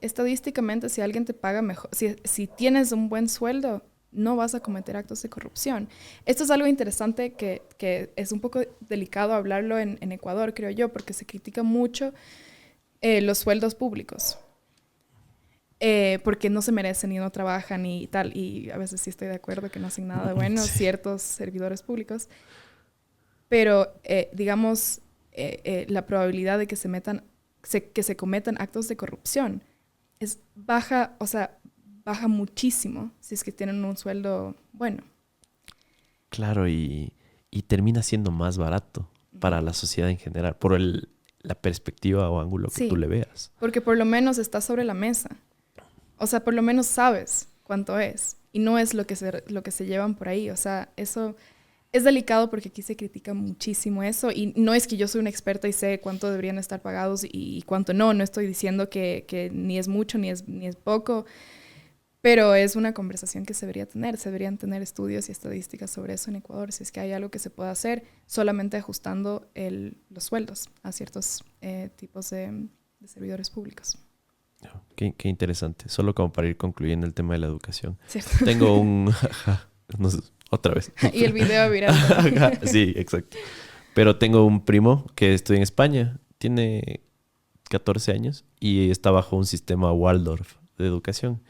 Estadísticamente, si alguien te paga mejor, si tienes un buen sueldo, no vas a cometer actos de corrupción. Esto es algo interesante que es un poco delicado hablarlo en Ecuador, creo yo, porque se critica mucho los sueldos públicos. Porque no se merecen y no trabajan y tal, y a veces sí estoy de acuerdo que no hacen nada de bueno ciertos servidores públicos, pero digamos, la probabilidad de que se cometan actos de corrupción es baja, o sea, baja muchísimo si es que tienen un sueldo bueno. Claro, y termina siendo más barato para la sociedad en general, por la perspectiva o ángulo que tú le veas. Porque por lo menos está sobre la mesa. O sea, por lo menos sabes cuánto es. Y no es lo que se llevan por ahí. O sea, eso es delicado porque aquí se critica muchísimo eso. Y no es que yo soy una experta y sé cuánto deberían estar pagados y cuánto no. No estoy diciendo que ni es mucho ni es poco. Pero es una conversación que se debería tener. Se deberían tener estudios y estadísticas sobre eso en Ecuador. Si es que hay algo que se pueda hacer solamente ajustando los sueldos a ciertos tipos de servidores públicos. Qué interesante. Solo como para ir concluyendo el tema de la educación. ¿Cierto? Tengo un... no sé, otra vez. Y el video viral. Sí, exacto. Pero tengo un primo que estudia en España. Tiene 14 años y está bajo un sistema Waldorf de educación.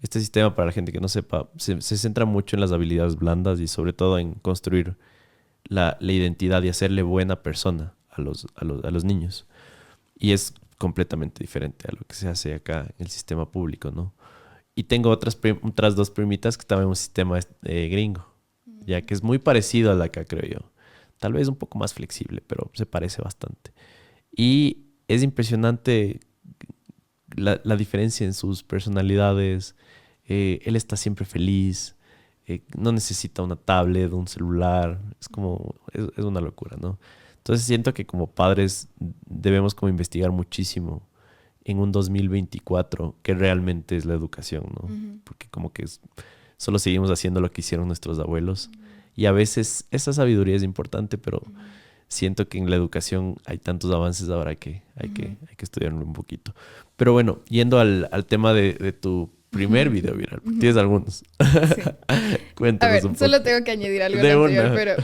Este sistema, para la gente que no sepa, se centra mucho en las habilidades blandas y sobre todo en construir la identidad y hacerle buena persona a los niños. Y es completamente diferente a lo que se hace acá en el sistema público, ¿no? Y tengo otras dos primitas que estaban en un sistema gringo, ya que es muy parecido a la acá, creo yo. Tal vez un poco más flexible, pero se parece bastante. Y es impresionante la diferencia en sus personalidades. Él está siempre feliz, no necesita una tablet, un celular, es una locura, ¿no? Entonces siento que como padres debemos como investigar muchísimo en un 2024 qué realmente es la educación, ¿no? Uh-huh. Porque como que solo seguimos haciendo lo que hicieron nuestros abuelos y a veces esa sabiduría es importante, pero siento que en la educación hay tantos avances ahora que hay que estudiarlo un poquito. Pero bueno, yendo al tema de tu primer video viral, porque tienes algunos. Sí. Cuéntanos a ver, un poco. solo tengo que añadir algo De al anterior, una. pero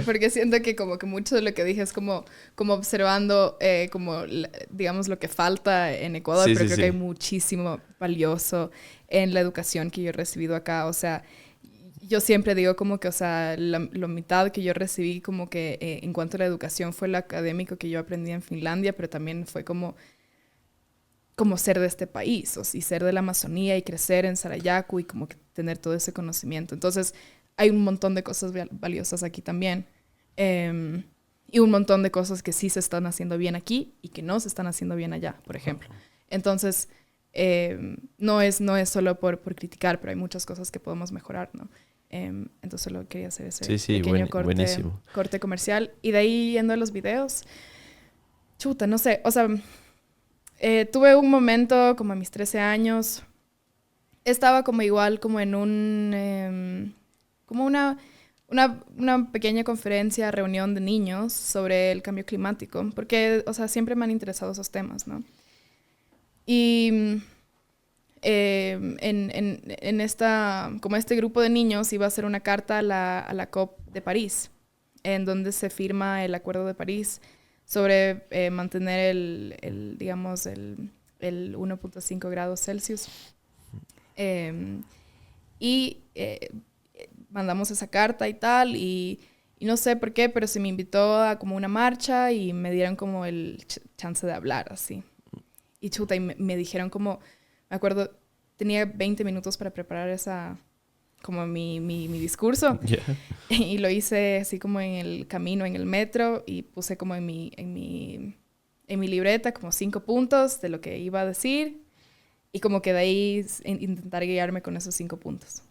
porque siento que como que mucho de lo que dije es como observando digamos lo que falta en Ecuador, Sí, pero sí, creo sí. que hay muchísimo valioso en la educación que yo he recibido acá. O sea, yo siempre digo como que, o sea, la mitad que yo recibí como que en cuanto a la educación fue lo académico que yo aprendí en Finlandia, pero también fue como ser de este país, y ser de la Amazonía y crecer en Sarayaku y como que tener todo ese conocimiento. Entonces, hay un montón de cosas valiosas aquí también. Y un montón de cosas que sí se están haciendo bien aquí y que no se están haciendo bien allá, por ejemplo. Entonces, no es solo por criticar, pero hay muchas cosas que podemos mejorar, ¿no? Entonces, solo quería hacer ese pequeño corte comercial. Y de ahí, yendo a los videos, chuta, no sé, o sea... tuve un momento como a mis 13 años, estaba como igual como en como una pequeña conferencia, reunión de niños sobre el cambio climático, porque, o sea, siempre me han interesado esos temas, ¿no? Y en como este grupo de niños iba a hacer una carta a la COP de París, en donde se firma el Acuerdo de París sobre mantener digamos, el 1.5 grados Celsius. Mandamos esa carta y tal, y no sé por qué, pero se me invitó a como una marcha y me dieron como el chance de hablar, así. Y chuta, y me dijeron como, me acuerdo, tenía 20 minutos para preparar como mi discurso. Yeah. Y lo hice así como en el camino, en el metro, y puse como en mi libreta como 5 puntos de lo que iba a decir, y como que de ahí intentar guiarme con esos 5 puntos.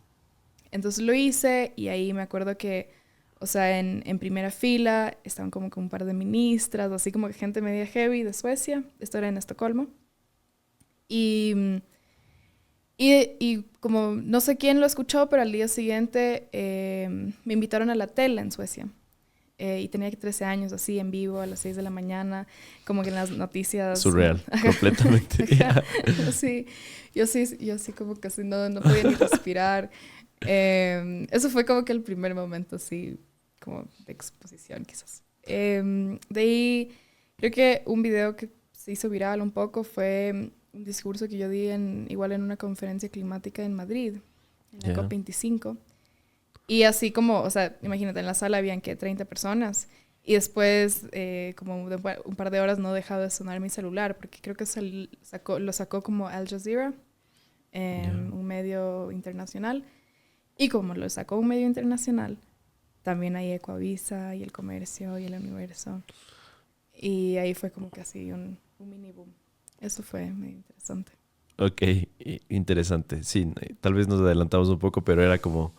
Entonces lo hice, y ahí me acuerdo que, o sea, en primera fila estaban como con un par de ministras, así como que gente media heavy de Suecia. Esto era en Estocolmo. Y como no sé quién lo escuchó, pero al día siguiente me invitaron a la tele en Suecia. Y tenía 13 años, así, en vivo, a las 6 de la mañana, como que en las noticias. Surreal, completamente. Sí, yo sí como que así no podía ni respirar. Eso fue como que el primer momento, así, como de exposición, quizás. De ahí, creo que un video que se hizo viral un poco fue un discurso que yo di igual en una conferencia climática en Madrid, en la COP25. Y así como, o sea, imagínate, en la sala habían que 30 personas. Y después, como de un par de horas, no dejaba de sonar mi celular, porque creo que lo sacó como Al Jazeera, un medio internacional. Y como lo sacó un medio internacional, también hay Ecoavisa y El Comercio y El Universo. Y ahí fue como que así un mini boom. Eso fue muy interesante. Ok, interesante. Sí, tal vez nos adelantamos un poco, pero era como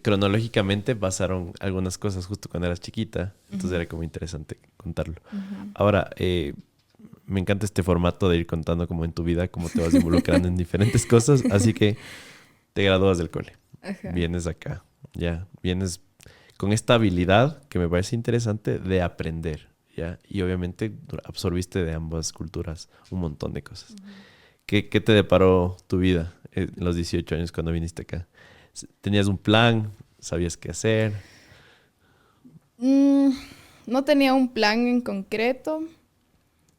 cronológicamente pasaron algunas cosas justo cuando eras chiquita, entonces era como interesante contarlo. Ahora, me encanta este formato de ir contando como en tu vida, cómo te vas involucrando en diferentes cosas, así que te gradúas del cole. Ajá. Vienes acá, ya. Vienes con esta habilidad que me parece interesante de aprender, ¿ya? Y obviamente absorbiste de ambas culturas un montón de cosas. ¿Qué te deparó tu vida en los 18 años cuando viniste acá? ¿Tenías un plan? ¿Sabías qué hacer? Mm, no tenía un plan en concreto.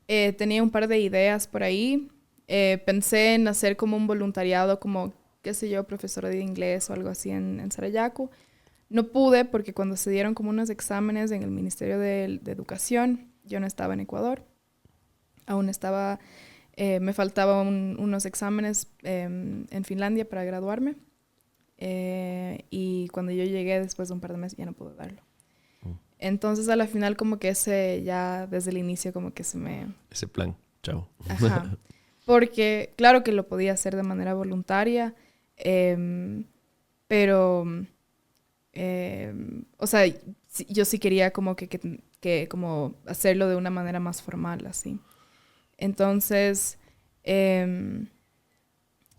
Tenía un par de ideas por ahí. Pensé en hacer como un voluntariado, como, qué sé yo, profesora de inglés o algo así en Sarayaku. No pude porque cuando se dieron como unos exámenes en el Ministerio de Educación, yo no estaba en Ecuador. Aún estaba, me faltaban unos exámenes en Finlandia para graduarme. Y cuando yo llegué después de un par de meses ya no pude darlo. Entonces a la final como que ese ya desde el inicio como que se me... Ese plan, chao. Ajá. Porque claro que lo podía hacer de manera voluntaria, pero, o sea, yo sí quería como que como hacerlo de una manera más formal, así. Entonces,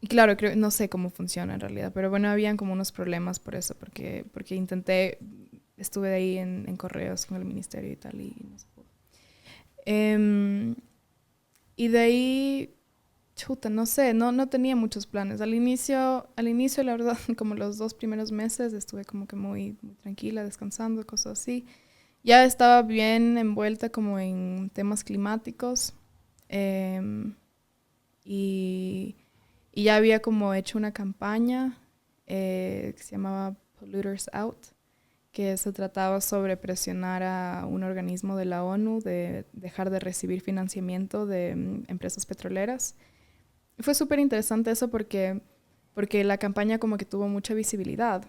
y claro, no sé cómo funciona en realidad, pero bueno, habían como unos problemas por eso, porque intenté, estuve ahí en correos con el ministerio y tal, y no se pudo. Y de ahí, chuta, no sé, no tenía muchos planes. Al inicio, la verdad, como los 2 primeros meses, estuve como que muy, muy tranquila, descansando, cosas así. Ya estaba bien envuelta como en temas climáticos. Y ya había como hecho una campaña que se llamaba Polluters Out, que se trataba sobre presionar a un organismo de la ONU de dejar de recibir financiamiento de empresas petroleras. Y fue súper interesante eso porque la campaña como que tuvo mucha visibilidad.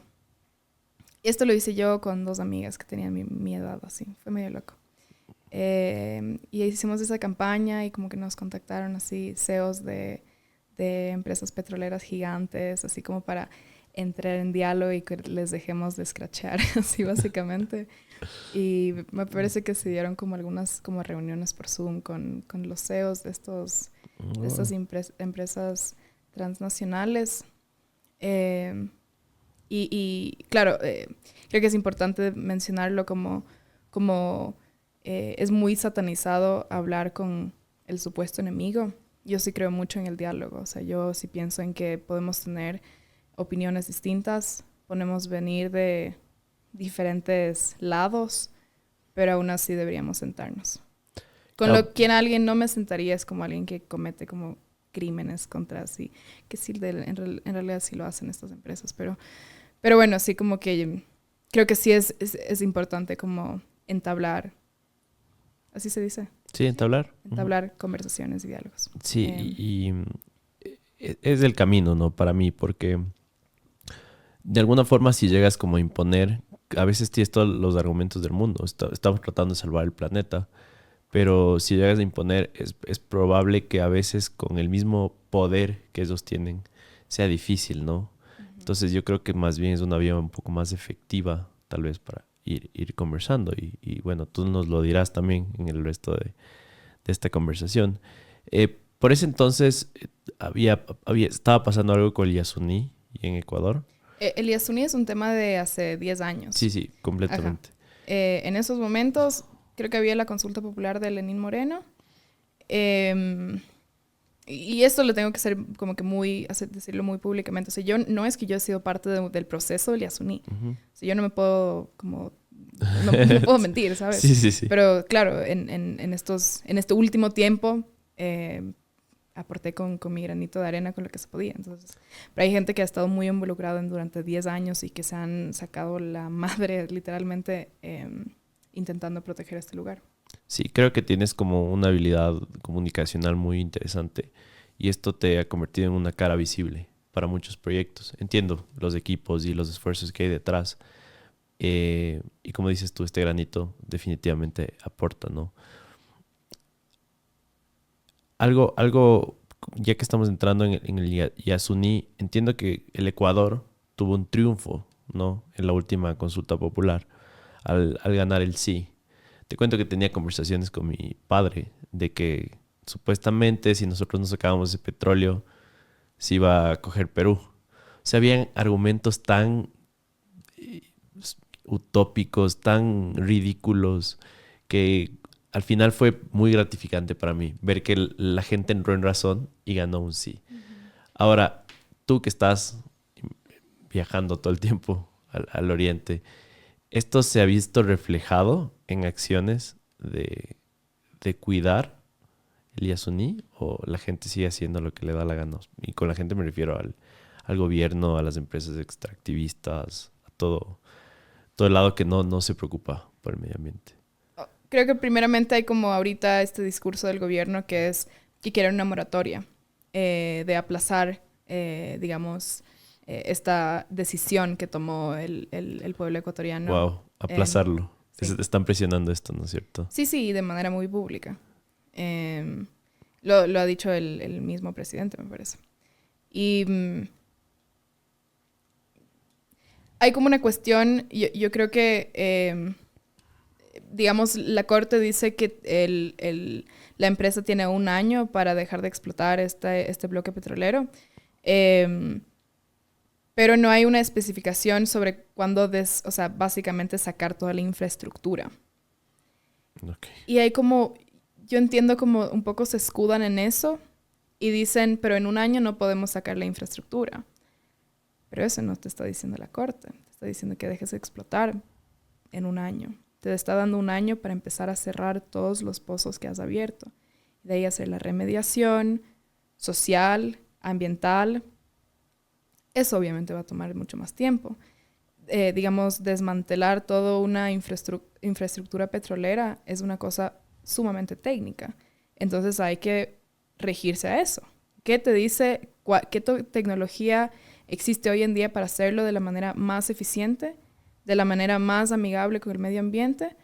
Esto lo hice yo con 2 amigas que tenían mi edad, así. Fue medio loco. Y hicimos esa campaña y como que nos contactaron así CEOs de empresas petroleras gigantes, así como para entrar en diálogo y que les dejemos de escrachear, así básicamente. Y me parece que se dieron como algunas como reuniones por Zoom con los CEOs de estas empresas transnacionales. Y claro, creo que es importante mencionarlo como es muy satanizado hablar con el supuesto enemigo. Yo sí creo mucho en el diálogo, o sea, yo sí pienso en que podemos tener opiniones distintas, podemos venir de diferentes lados, pero aún así deberíamos sentarnos. Con lo que alguien no me sentaría es como alguien que comete como crímenes contra sí, que sí en realidad sí lo hacen estas empresas, pero bueno, sí como que creo que sí es importante como entablar, así se dice. Sí, entablar. Entablar conversaciones y diálogos. Sí, y es el camino, ¿no? Para mí, porque de alguna forma si llegas como a imponer, a veces tienes todos los argumentos del mundo, estamos tratando de salvar el planeta, pero si llegas a imponer es probable que a veces con el mismo poder que ellos tienen sea difícil, ¿no? Entonces yo creo que más bien es una vía un poco más efectiva, tal vez para ir conversando y bueno, tú nos lo dirás también en el resto de esta conversación. Por ese entonces estaba pasando algo con el Yasuní en Ecuador. El Yasuní es un tema de hace 10 años. Sí, completamente. En esos momentos creo que había la consulta popular de Lenín Moreno. Y esto lo tengo que ser como que decirlo muy públicamente. O sea, no es que yo he sido parte del proceso del Yasuní. O sea, yo no me puedo como... No puedo mentir, ¿sabes? Sí. Pero claro, en este último tiempo aporté con mi granito de arena con lo que se podía. Entonces, pero hay gente que ha estado muy involucrada durante 10 años y que se han sacado la madre literalmente intentando proteger este lugar. Sí, creo que tienes como una habilidad comunicacional muy interesante y esto te ha convertido en una cara visible para muchos proyectos. Entiendo los equipos y los esfuerzos que hay detrás. Y como dices tú, este granito definitivamente aporta, ¿no? Algo ya que estamos entrando en el Yasuní, entiendo que el Ecuador tuvo un triunfo, ¿no? En la última consulta popular al ganar el sí. Te cuento que tenía conversaciones con mi padre de que supuestamente si nosotros no sacábamos ese petróleo se iba a coger Perú, sea, habían argumentos tan utópicos, tan ridículos, que al final fue muy gratificante para mí ver que la gente entró en razón y ganó un sí. Ahora, tú que estás viajando todo el tiempo al oriente, ¿esto se ha visto reflejado en acciones de cuidar el Yasuní o la gente sigue haciendo lo que le da la gana? Y con la gente me refiero al gobierno, a las empresas extractivistas, a todo el lado que no se preocupa por el medio ambiente. Creo que primeramente hay como ahorita este discurso del gobierno que es que quieren una moratoria de aplazar, digamos, esta decisión que tomó el pueblo ecuatoriano. Wow, aplazarlo. Sí. Están presionando esto, ¿no es cierto? Sí, de manera muy pública. Lo ha dicho el mismo presidente, me parece. Y hay como una cuestión, yo creo que, digamos, la Corte dice que la empresa tiene 1 año para dejar de explotar este bloque petrolero, pero no hay una especificación sobre cuándo, o sea, básicamente sacar toda la infraestructura. Okay. Y hay como, yo entiendo como un poco se escudan en eso y dicen, pero en 1 año no podemos sacar la infraestructura. Pero eso no te está diciendo la Corte. Te está diciendo que dejes de explotar en 1 año. Te está dando 1 año para empezar a cerrar todos los pozos que has abierto. De ahí hacer la remediación social, ambiental. Eso obviamente va a tomar mucho más tiempo. Digamos, desmantelar toda una infraestructura petrolera es una cosa sumamente técnica. Entonces hay que regirse a eso. ¿Qué te dice? ¿Qué tecnología existe hoy en día para hacerlo de la manera más eficiente, de la manera más amigable con el medio ambiente?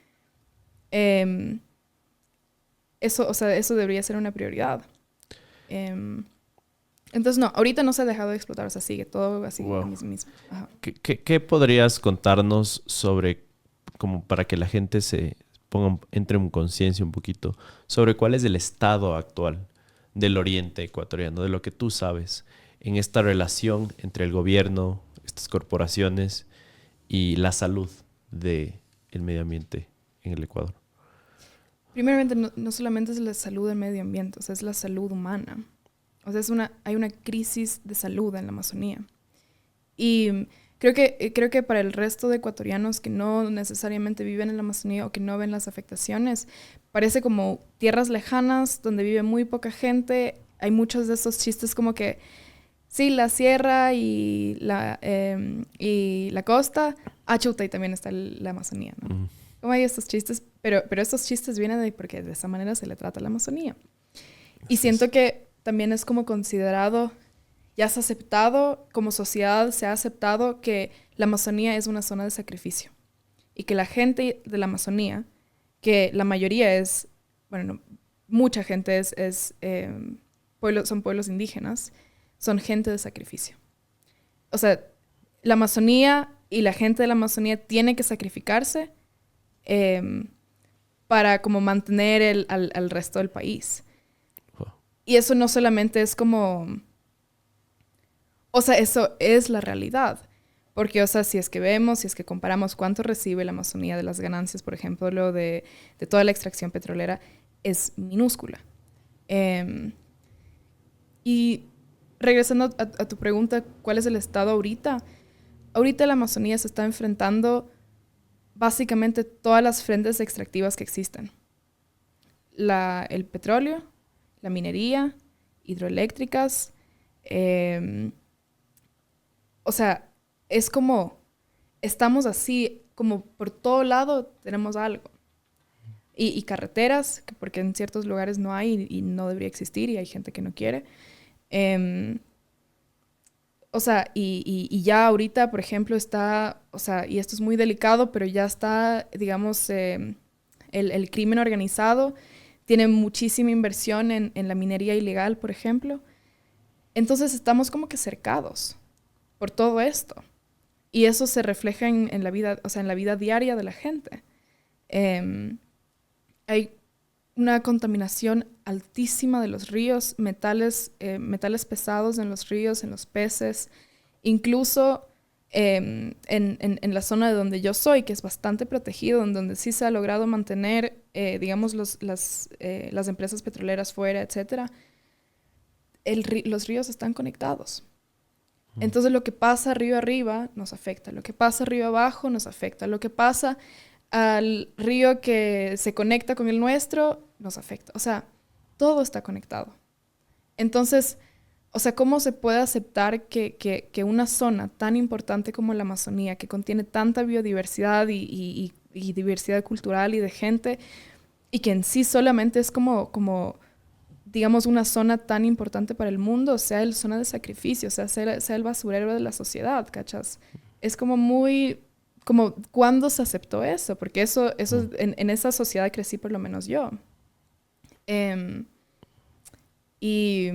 Eso debería ser una prioridad. Entonces, no, ahorita no se ha dejado de explotar, o sea, sigue todo así Wow. mismo. Ajá. ¿Qué podrías contarnos sobre, como para que la gente entre en conciencia un poquito, sobre cuál es el estado actual del oriente ecuatoriano, de lo que tú sabes, en esta relación entre el gobierno, estas corporaciones y la salud del medio ambiente en el Ecuador? Primeramente, no solamente es la salud del medio ambiente, o sea, es la salud humana. O sea, hay una crisis de salud en la Amazonía. Y creo que para el resto de ecuatorianos que no necesariamente viven en la Amazonía o que no ven las afectaciones, parece como tierras lejanas donde vive muy poca gente. Hay muchos de esos chistes como que, sí, la sierra y la costa, chuta, y también está la Amazonía, ¿no? Mm. Como hay estos chistes, pero estos chistes vienen porque de esa manera se le trata a la Amazonía. Y siento que también es como considerado, ya se ha aceptado, como sociedad se ha aceptado que la Amazonía es una zona de sacrificio. Y que la gente de la Amazonía, que la mayoría es, bueno, no, mucha gente son pueblos indígenas, son gente de sacrificio. O sea, la Amazonía y la gente de la Amazonía tiene que sacrificarse para como mantener al resto del país. Wow. Y eso no solamente es como... O sea, eso es la realidad. Porque, o sea, si es que comparamos cuánto recibe la Amazonía de las ganancias, por ejemplo, lo de toda la extracción petrolera, es minúscula. Y regresando a tu pregunta, ¿cuál es el estado ahorita? Ahorita la Amazonía se está enfrentando básicamente todas las frentes extractivas que existen. El petróleo, la minería, hidroeléctricas. O sea, es como, estamos así, como por todo lado tenemos algo. Y carreteras, porque en ciertos lugares no hay y no debería existir y hay gente que no quiere. O sea, y ya ahorita, por ejemplo, está, o sea, y esto es muy delicado, pero ya está, digamos, el crimen organizado tiene muchísima inversión en la minería ilegal, por ejemplo. Entonces estamos como que cercados por todo esto. Y eso se refleja en la vida, o sea, en la vida diaria de la gente. Hay una contaminación altísima de los ríos, metales pesados en los ríos, en los peces, incluso en la zona de donde yo soy, que es bastante protegido, en donde sí se ha logrado mantener, digamos, las empresas petroleras fuera, etcétera, los ríos están conectados. Entonces lo que pasa río arriba nos afecta, lo que pasa río abajo nos afecta, lo que pasa al río que se conecta con el nuestro nos afecta. O sea, todo está conectado. Entonces, o sea, ¿cómo se puede aceptar que una zona tan importante como la Amazonía, que contiene tanta biodiversidad y diversidad cultural y de gente, y que en sí solamente es como digamos, una zona tan importante para el mundo, sea el zona de sacrificio, sea el basurero de la sociedad, ¿cachas? Es como muy, como, ¿cuándo se aceptó eso? Porque eso en esa sociedad crecí por lo menos yo. Y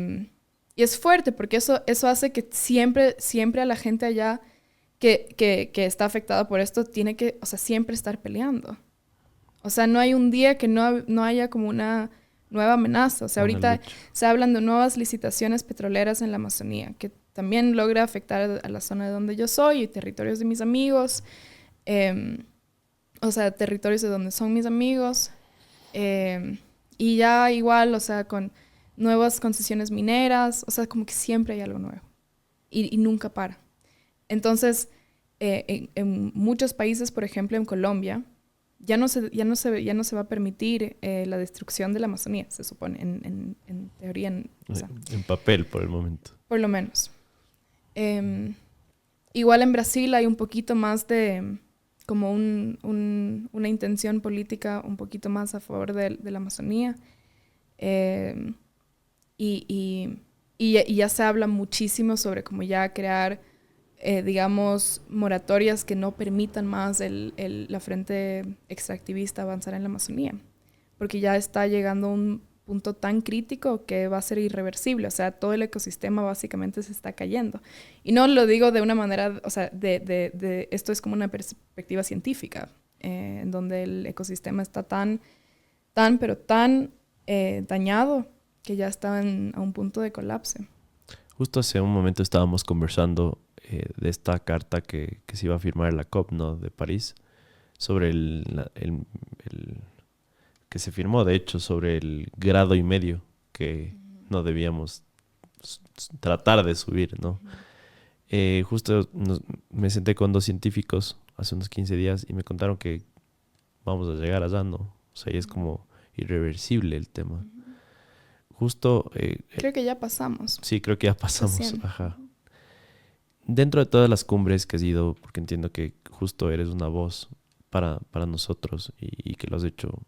es fuerte porque eso hace que siempre a la gente allá que está afectada por esto tiene que, o sea, siempre estar peleando. O sea, no hay un día que no haya como una nueva amenaza. O sea, ahorita se hablan de nuevas licitaciones petroleras en la Amazonía, que también logra afectar a la zona de donde yo soy y territorios de mis amigos. O sea, territorios de donde son mis amigos. Y ya igual, o sea, con nuevas concesiones mineras. O sea, como que siempre hay algo nuevo. Y nunca para. Entonces, en muchos países, por ejemplo, en Colombia, ya no se va a permitir la destrucción de la Amazonía, se supone, en teoría. O sea, en papel, por el momento. Por lo menos. Igual en Brasil hay un poquito más de, como una intención política un poquito más a favor de la Amazonía. Y ya se habla muchísimo sobre cómo ya crear digamos, moratorias que no permitan más la frente extractivista avanzar en la Amazonía, porque ya está llegando a un punto tan crítico que va a ser irreversible, o sea, todo el ecosistema básicamente se está cayendo. Y no lo digo de una manera, o sea, esto es como una perspectiva científica, en donde el ecosistema está tan dañado que ya está a un punto de colapso. Justo hace un momento estábamos conversando de esta carta que se iba a firmar en la COP, ¿no? De París, sobre que se firmó, de hecho, sobre el 1,5 grados que no debíamos tratar de subir, ¿no? Justo me senté con 2 científicos hace unos 15 días y me contaron que vamos a llegar allá, ¿no? O sea, y es como irreversible el tema. Justo... creo que ya pasamos. Sí, creo que ya pasamos. Ajá. Dentro de todas las cumbres que has ido, porque entiendo que justo eres una voz para nosotros y que lo has hecho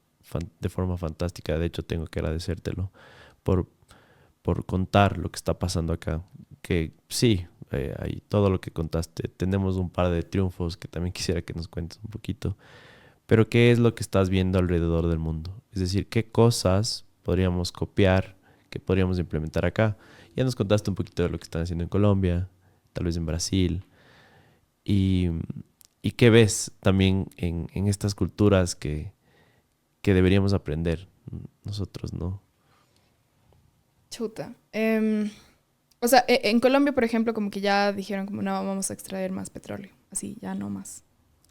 de forma fantástica. De hecho, tengo que agradecértelo por contar lo que está pasando acá. Que sí, hay todo lo que contaste. Tenemos un par de triunfos que también quisiera que nos cuentes un poquito. Pero ¿qué es lo que estás viendo alrededor del mundo? Es decir, ¿qué cosas podríamos copiar, que podríamos implementar acá? Ya nos contaste un poquito de lo que están haciendo en Colombia, tal vez en Brasil. ¿Y qué ves también en estas culturas que deberíamos aprender nosotros, no? Chuta. O sea, en Colombia, por ejemplo, como que ya dijeron como no, vamos a extraer más petróleo. Así, ya no más.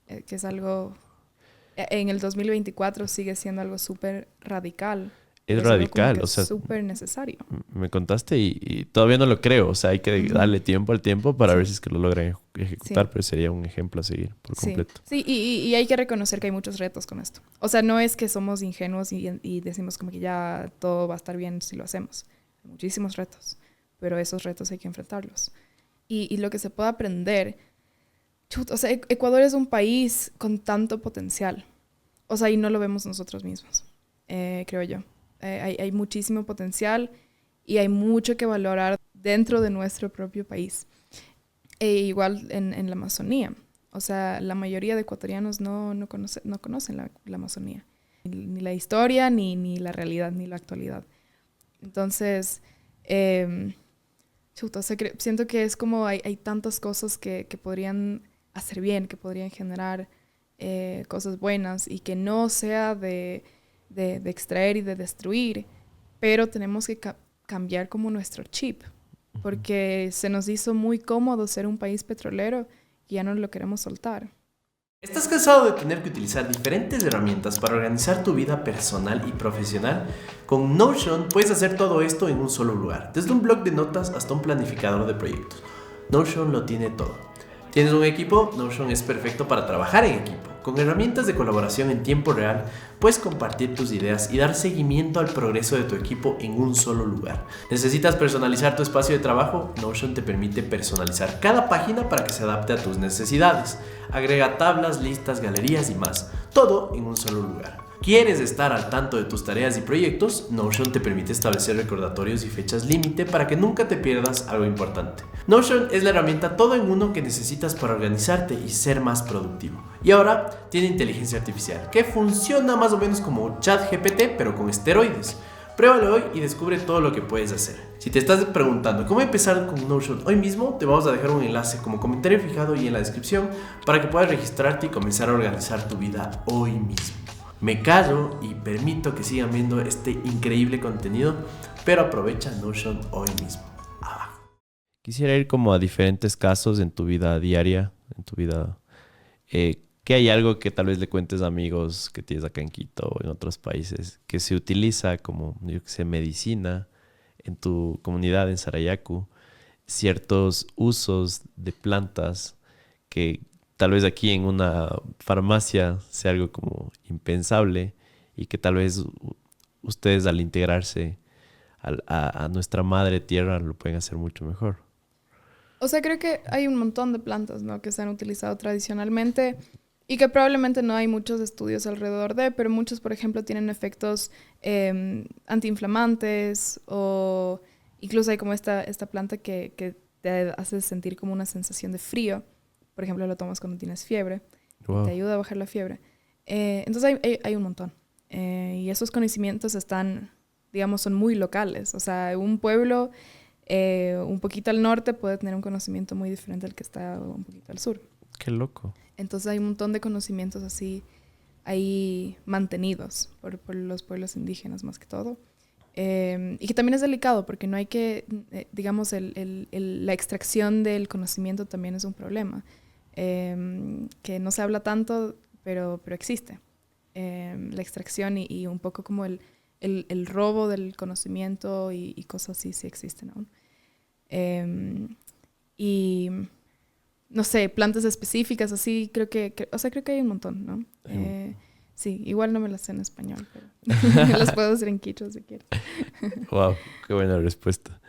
Que es algo... En el 2024 sigue siendo algo súper radical. Es radical, o sea, es súper necesario. Me contaste y todavía no lo creo. O sea, hay que darle tiempo al tiempo para ver si es que lo logran ejecutar, pero sería un ejemplo a seguir por completo. Sí, y hay que reconocer que hay muchos retos con esto. O sea, no es que somos ingenuos y decimos como que ya todo va a estar bien si lo hacemos. Hay muchísimos retos, pero esos retos hay que enfrentarlos. Y lo que se puede aprender... o sea, Ecuador es un país con tanto potencial. O sea, y no lo vemos nosotros mismos, creo yo. Hay muchísimo potencial y hay mucho que valorar dentro de nuestro propio país. Igual en la Amazonía. O sea, la mayoría de ecuatorianos no conocen la Amazonía. Ni la historia, ni la realidad, ni la actualidad. Entonces, o sea, siento que es como hay tantas cosas que podrían hacer bien, que podrían generar cosas buenas y que no sea de extraer y de destruir, pero tenemos que cambiar como nuestro chip. porque se nos hizo muy cómodo ser un país petrolero y ya no lo queremos soltar. ¿Estás cansado de tener que utilizar diferentes herramientas para organizar tu vida personal y profesional? Con Notion puedes hacer todo esto en un solo lugar, desde un blog de notas hasta un planificador de proyectos. Notion lo tiene todo. ¿Tienes un equipo? Notion es perfecto para trabajar en equipo. Con herramientas de colaboración en tiempo real, puedes compartir tus ideas y dar seguimiento al progreso de tu equipo en un solo lugar. ¿Necesitas personalizar tu espacio de trabajo? Notion te permite personalizar cada página para que se adapte a tus necesidades. Agrega tablas, listas, galerías y más. Todo en un solo lugar. ¿Quieres estar al tanto de tus tareas y proyectos? Notion te permite establecer recordatorios y fechas límite para que nunca te pierdas algo importante. Notion es la herramienta todo en uno que necesitas para organizarte y ser más productivo. Y ahora tiene inteligencia artificial, que funciona más o menos como ChatGPT, pero con esteroides. Pruébalo hoy y descubre todo lo que puedes hacer. Si te estás preguntando cómo empezar con Notion hoy mismo, te vamos a dejar un enlace como comentario fijado y en la descripción para que puedas registrarte y comenzar a organizar tu vida hoy mismo. Me callo y permito que sigan viendo este increíble contenido, pero aprovecha Notion hoy mismo. Abajo. Quisiera ir como a diferentes casos en tu vida diaria, en tu vida, que hay algo que tal vez le cuentes a amigos que tienes acá en Quito o en otros países, que se utiliza como, yo que sé, medicina en tu comunidad en Sarayaku, ciertos usos de plantas que tal vez aquí en una farmacia sea algo como impensable y que tal vez ustedes al integrarse a nuestra madre tierra lo pueden hacer mucho mejor. O sea, creo que hay un montón de plantas, ¿no?, que se han utilizado tradicionalmente y que probablemente no hay muchos estudios alrededor de, pero muchos, por ejemplo, tienen efectos antiinflamantes o incluso hay como esta planta que te hace sentir como una sensación de frío. Por ejemplo, lo tomas cuando tienes fiebre. Wow. Te ayuda a bajar la fiebre. Entonces hay un montón. Y esos conocimientos están, digamos, son muy locales. O sea, un pueblo un poquito al norte puede tener un conocimiento muy diferente al que está un poquito al sur. Qué loco. Entonces hay un montón de conocimientos así ahí mantenidos por los pueblos indígenas más que todo. Y que también es delicado porque no hay que, digamos, la extracción del conocimiento también es un problema. Que no se habla tanto, pero existe. La extracción y un poco como el robo del conocimiento y cosas así sí existen aún. Y no sé, plantas específicas así, creo que hay un montón, ¿no? Sí, igual no me las sé en español, pero las puedo hacer en quichua si quieres. Wow, qué buena respuesta.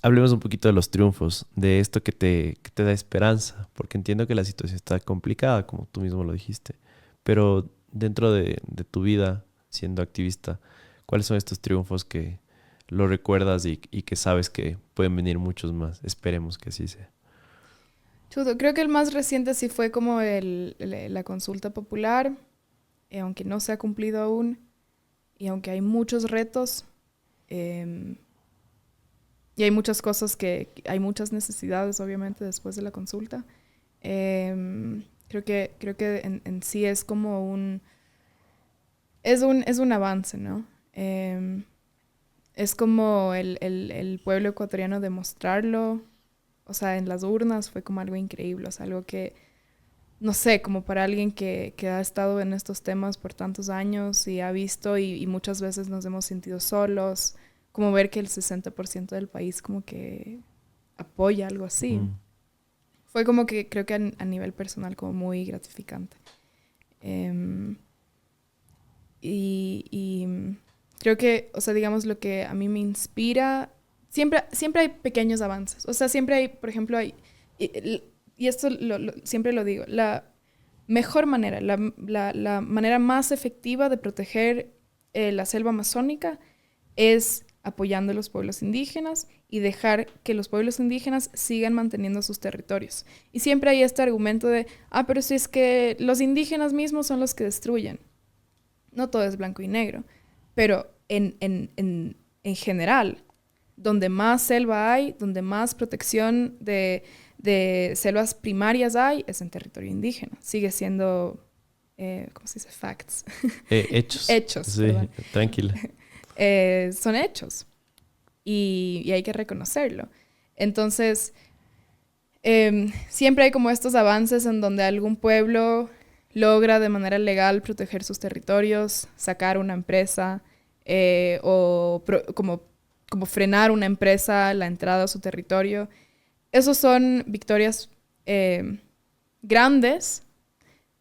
Hablemos un poquito de los triunfos, de esto que te da esperanza, porque entiendo que la situación está complicada, como tú mismo lo dijiste, pero dentro de tu vida siendo activista, ¿cuáles son estos triunfos que lo recuerdas y que sabes que pueden venir muchos más? Esperemos que así sea. Creo que el más reciente sí fue como la consulta popular, aunque no se ha cumplido aún, y aunque hay muchos retos, y hay muchas cosas hay muchas necesidades, obviamente, después de la consulta. Creo que en sí es como es un avance, ¿no? Es como el pueblo ecuatoriano demostrarlo, o sea, en las urnas fue como algo increíble, o sea, algo que, no sé, como para alguien que ha estado en estos temas por tantos años y ha visto y muchas veces nos hemos sentido solos, como ver que el 60% del país como que apoya algo así. Fue como que creo que a nivel personal como muy gratificante. Y creo que, o sea, digamos, lo que a mí me inspira, siempre hay pequeños avances. O sea, siempre hay, por ejemplo, y esto siempre lo digo, la mejor manera, la manera más efectiva de proteger la selva amazónica es apoyando a los pueblos indígenas y dejar que los pueblos indígenas sigan manteniendo sus territorios. Y siempre hay este argumento de, pero si es que los indígenas mismos son los que destruyen. No todo es blanco y negro, pero en general, donde más selva hay, donde más protección de selvas primarias hay, es en territorio indígena. Sigue siendo, ¿cómo se dice? Facts. Hechos. Hechos. Sí, tranquila. Son hechos. y hay que reconocerlo. Entonces, siempre hay como estos avances en donde algún pueblo logra de manera legal proteger sus territorios, sacar una empresa como frenar una empresa la entrada a su territorio. Esos son victorias grandes,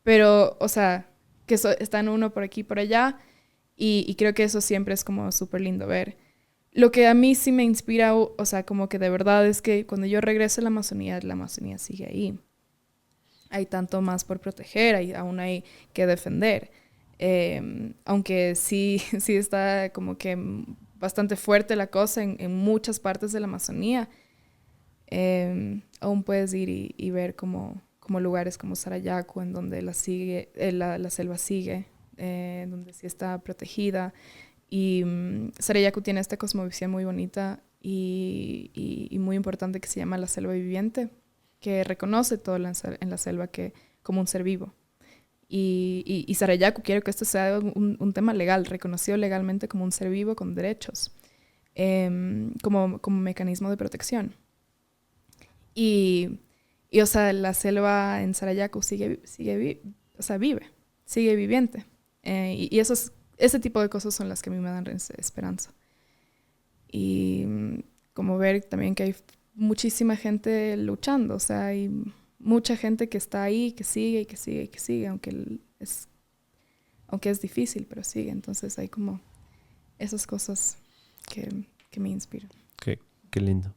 pero, o sea, que están uno por aquí y por allá, y creo que eso siempre es como súper lindo ver. Lo que a mí sí me inspira, o sea, como que de verdad es que cuando yo regreso a la Amazonía sigue ahí. Hay tanto más por proteger, aún hay que defender. Aunque sí, sí está como que bastante fuerte la cosa en muchas partes de la Amazonía, aún puedes ir y ver como lugares como Sarayaku, en donde la selva sigue, donde sí está protegida. Y Sarayaku tiene esta cosmovisión muy bonita y muy importante que se llama la selva viviente, que reconoce todo en la selva como un ser vivo. Y Sarayaku quiere que esto sea un tema legal, reconocido legalmente como un ser vivo con derechos, como mecanismo de protección. O sea, la selva en Sarayaku sigue vive, sigue viviente. Y ese tipo de cosas son las que a mí me dan esperanza. Y como ver también que hay muchísima gente luchando, o sea, hay mucha gente que está ahí, que sigue y que sigue y que sigue, aunque es difícil, pero sigue. Entonces hay como esas cosas que me inspiran. Qué lindo.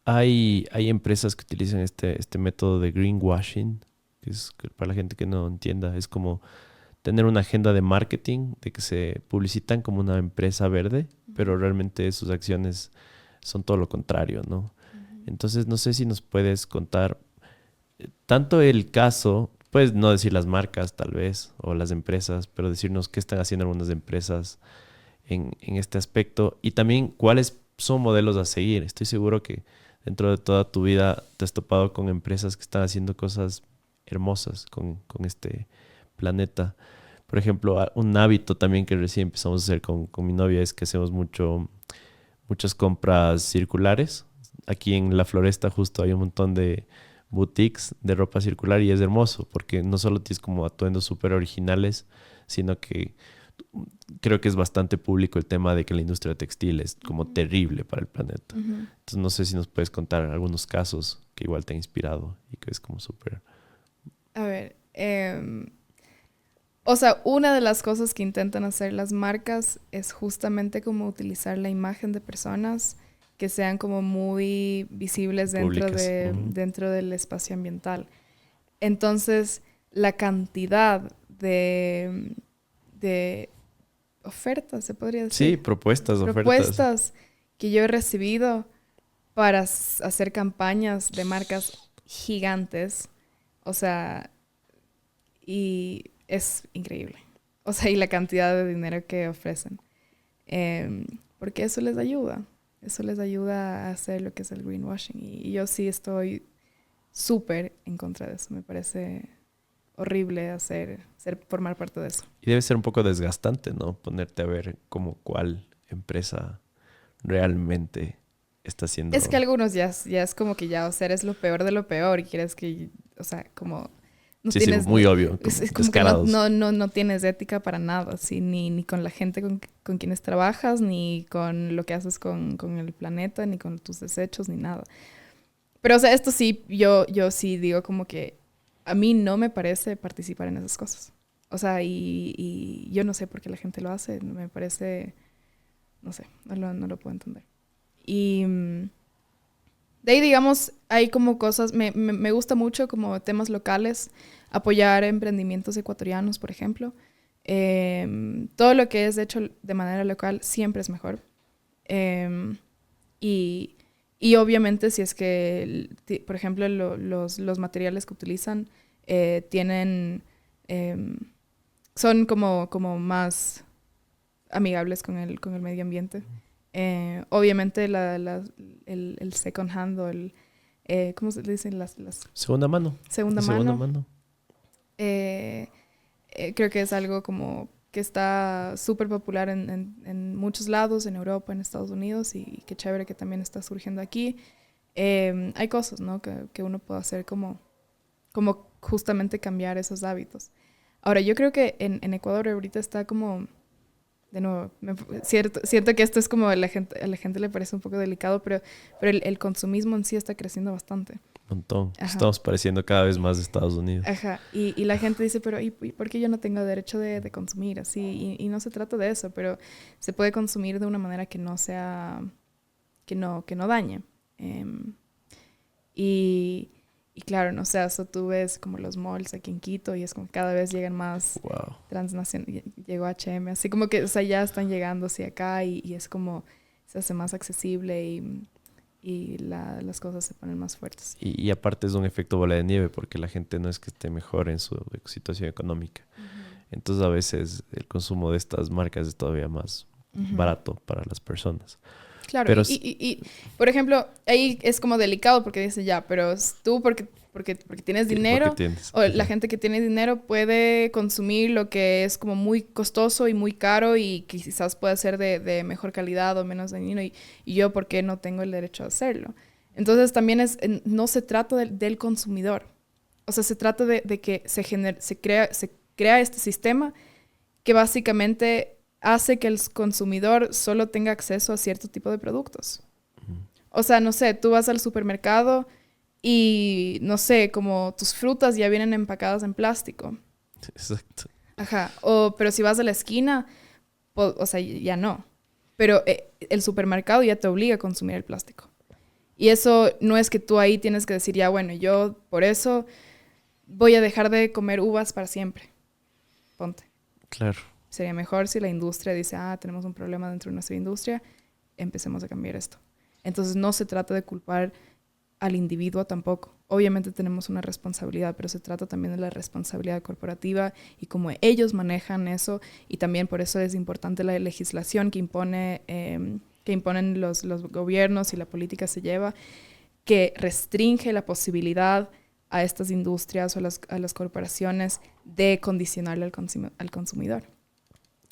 Hay empresas que utilizan este método de greenwashing, que para la gente que no entienda, es como tener una agenda de marketing, de que se publicitan como una empresa verde, pero realmente sus acciones son todo lo contrario, ¿no? Entonces, no sé si nos puedes contar tanto el caso, puedes no decir las marcas tal vez, o las empresas, pero decirnos qué están haciendo algunas empresas en este aspecto y también cuáles son modelos a seguir. Estoy seguro que dentro de toda tu vida te has topado con empresas que están haciendo cosas hermosas con este planeta. Por ejemplo, un hábito también que recién empezamos a hacer con mi novia es que hacemos muchas compras circulares. Aquí en La Floresta justo hay un montón de boutiques de ropa circular y es hermoso porque no solo tienes como atuendos súper originales, sino que creo que es bastante público el tema de que la industria textil es como terrible para el planeta. Entonces no sé si nos puedes contar algunos casos que igual te han inspirado y que es como súper... A ver, o sea, una de las cosas que intentan hacer las marcas es justamente como utilizar la imagen de personas que sean como muy visibles dentro del espacio ambiental. Entonces, la cantidad de ofertas, se podría decir. Sí, propuestas Que yo he recibido para hacer campañas de marcas gigantes. O sea, y es increíble. O sea, y la cantidad de dinero que ofrecen. Porque eso les ayuda. Eso les ayuda a hacer lo que es el greenwashing. Y yo sí estoy súper en contra de eso. Me parece horrible formar parte de eso. Y debe ser un poco desgastante, ¿no? Ponerte a ver como cuál empresa realmente está haciendo... Es que algunos ya es como que ya, o sea, eres lo peor de lo peor y quieres que, o sea, como... No sí, tienes, muy obvio. Es como que no tienes ética para nada, ¿sí? Ni con la gente con quienes trabajas, ni con lo que haces con el planeta, ni con tus desechos, ni nada. Pero, o sea, esto sí, yo sí digo como que a mí no me parece participar en esas cosas. O sea, y yo no sé por qué la gente lo hace, me parece, no sé, no lo puedo entender. Y de ahí, digamos, hay como cosas, me gusta mucho como temas locales, apoyar emprendimientos ecuatorianos, por ejemplo. Todo lo que es hecho de manera local siempre es mejor. Y obviamente si es que, por ejemplo, los materiales que utilizan son como más amigables con el medio ambiente. Obviamente el second hand o ¿cómo se le dicen? Las Segunda mano. Segunda mano. Creo que es algo como que está súper popular en muchos lados, en Europa, en Estados Unidos, y qué chévere que también está surgiendo aquí. Hay cosas, ¿no? que uno puede hacer como justamente cambiar esos hábitos. Ahora, yo creo que en Ecuador ahorita está como, de nuevo, siento que esto es como a la gente le parece un poco delicado, pero el consumismo en sí está creciendo bastante. Un montón. Ajá. Estamos pareciendo cada vez más de Estados Unidos. Ajá, y la gente dice, pero ¿y por qué yo no tengo derecho de consumir así? Y no se trata de eso, pero se puede consumir de una manera que no sea, que no dañe. Em, y claro, no sé, eso tú ves como los malls aquí en Quito y es como cada vez llegan más Wow. transnacionales. Llegó H&M, así como que, o sea, ya están llegando hacia acá y es como se hace más accesible y las cosas se ponen más fuertes. Y aparte es un efecto bola de nieve porque la gente no es que esté mejor en su situación económica. Entonces a veces el consumo de estas marcas es todavía más barato para las personas. Claro, Pero y, por ejemplo, ahí es como delicado porque dice ya, pero tú porque tienes dinero, o la gente que tiene dinero puede consumir lo que es como muy costoso y muy caro y que quizás pueda ser de mejor calidad o menos dañino y yo ¿por qué no tengo el derecho a hacerlo? Entonces también no se trata del consumidor, o sea, se trata de que se crea este sistema que básicamente hace que el consumidor solo tenga acceso a cierto tipo de productos. O sea, no sé, tú vas al supermercado y, no sé, como tus frutas ya vienen empacadas en plástico. Exacto. Ajá. Pero si vas a la esquina, o sea, ya no. Pero el supermercado ya te obliga a consumir el plástico. Y eso no es que tú ahí tienes que decir, ya, bueno, yo por eso voy a dejar de comer uvas para siempre. Ponte. Claro. Sería mejor si la industria dice, tenemos un problema dentro de nuestra industria, empecemos a cambiar esto. Entonces no se trata de culpar al individuo tampoco. Obviamente tenemos una responsabilidad, pero se trata también de la responsabilidad corporativa y cómo ellos manejan eso. Y también por eso es importante la legislación que imponen los gobiernos y la política se lleva, que restringe la posibilidad a estas industrias o a las corporaciones de condicionarle al consumidor.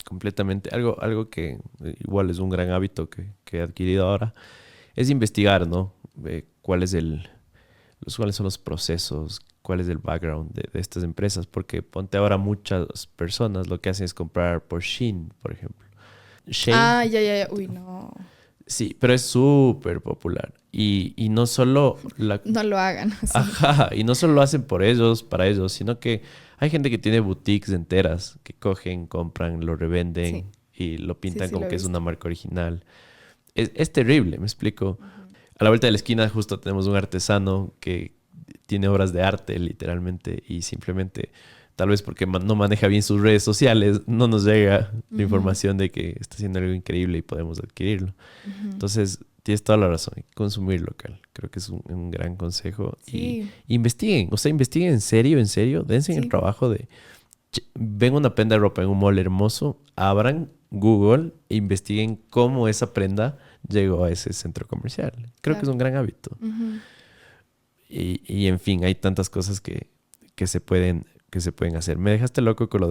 Completamente. Algo que igual es un gran hábito que he adquirido ahora es investigar, ¿no? Cuáles son los procesos, cuál es el background de estas empresas, porque ponte ahora muchas personas lo que hacen es comprar por Shein, por ejemplo. Shein, ya. Uy, no. Sí, pero es súper popular. Y no solo... No lo hagan. Sí. Ajá, y no solo lo hacen por ellos, para ellos, sino que hay gente que tiene boutiques enteras que cogen, compran, lo revenden y lo pintan como que es una marca original. Es terrible, me explico. A la vuelta de la esquina justo tenemos un artesano que tiene obras de arte, literalmente, y simplemente, tal vez porque no maneja bien sus redes sociales, no nos llega la información de que está haciendo algo increíble y podemos adquirirlo. Entonces, tienes toda la razón, hay que consumir local. Creo que es un gran consejo. Sí. Y investiguen, o sea, investiguen en serio, dense el trabajo de... Ven una prenda de ropa en un mall hermoso, abran Google e investiguen cómo esa prenda llegó a ese centro comercial. Creo que es un gran hábito. Y en fin, hay tantas cosas que se pueden hacer. Me dejaste loco con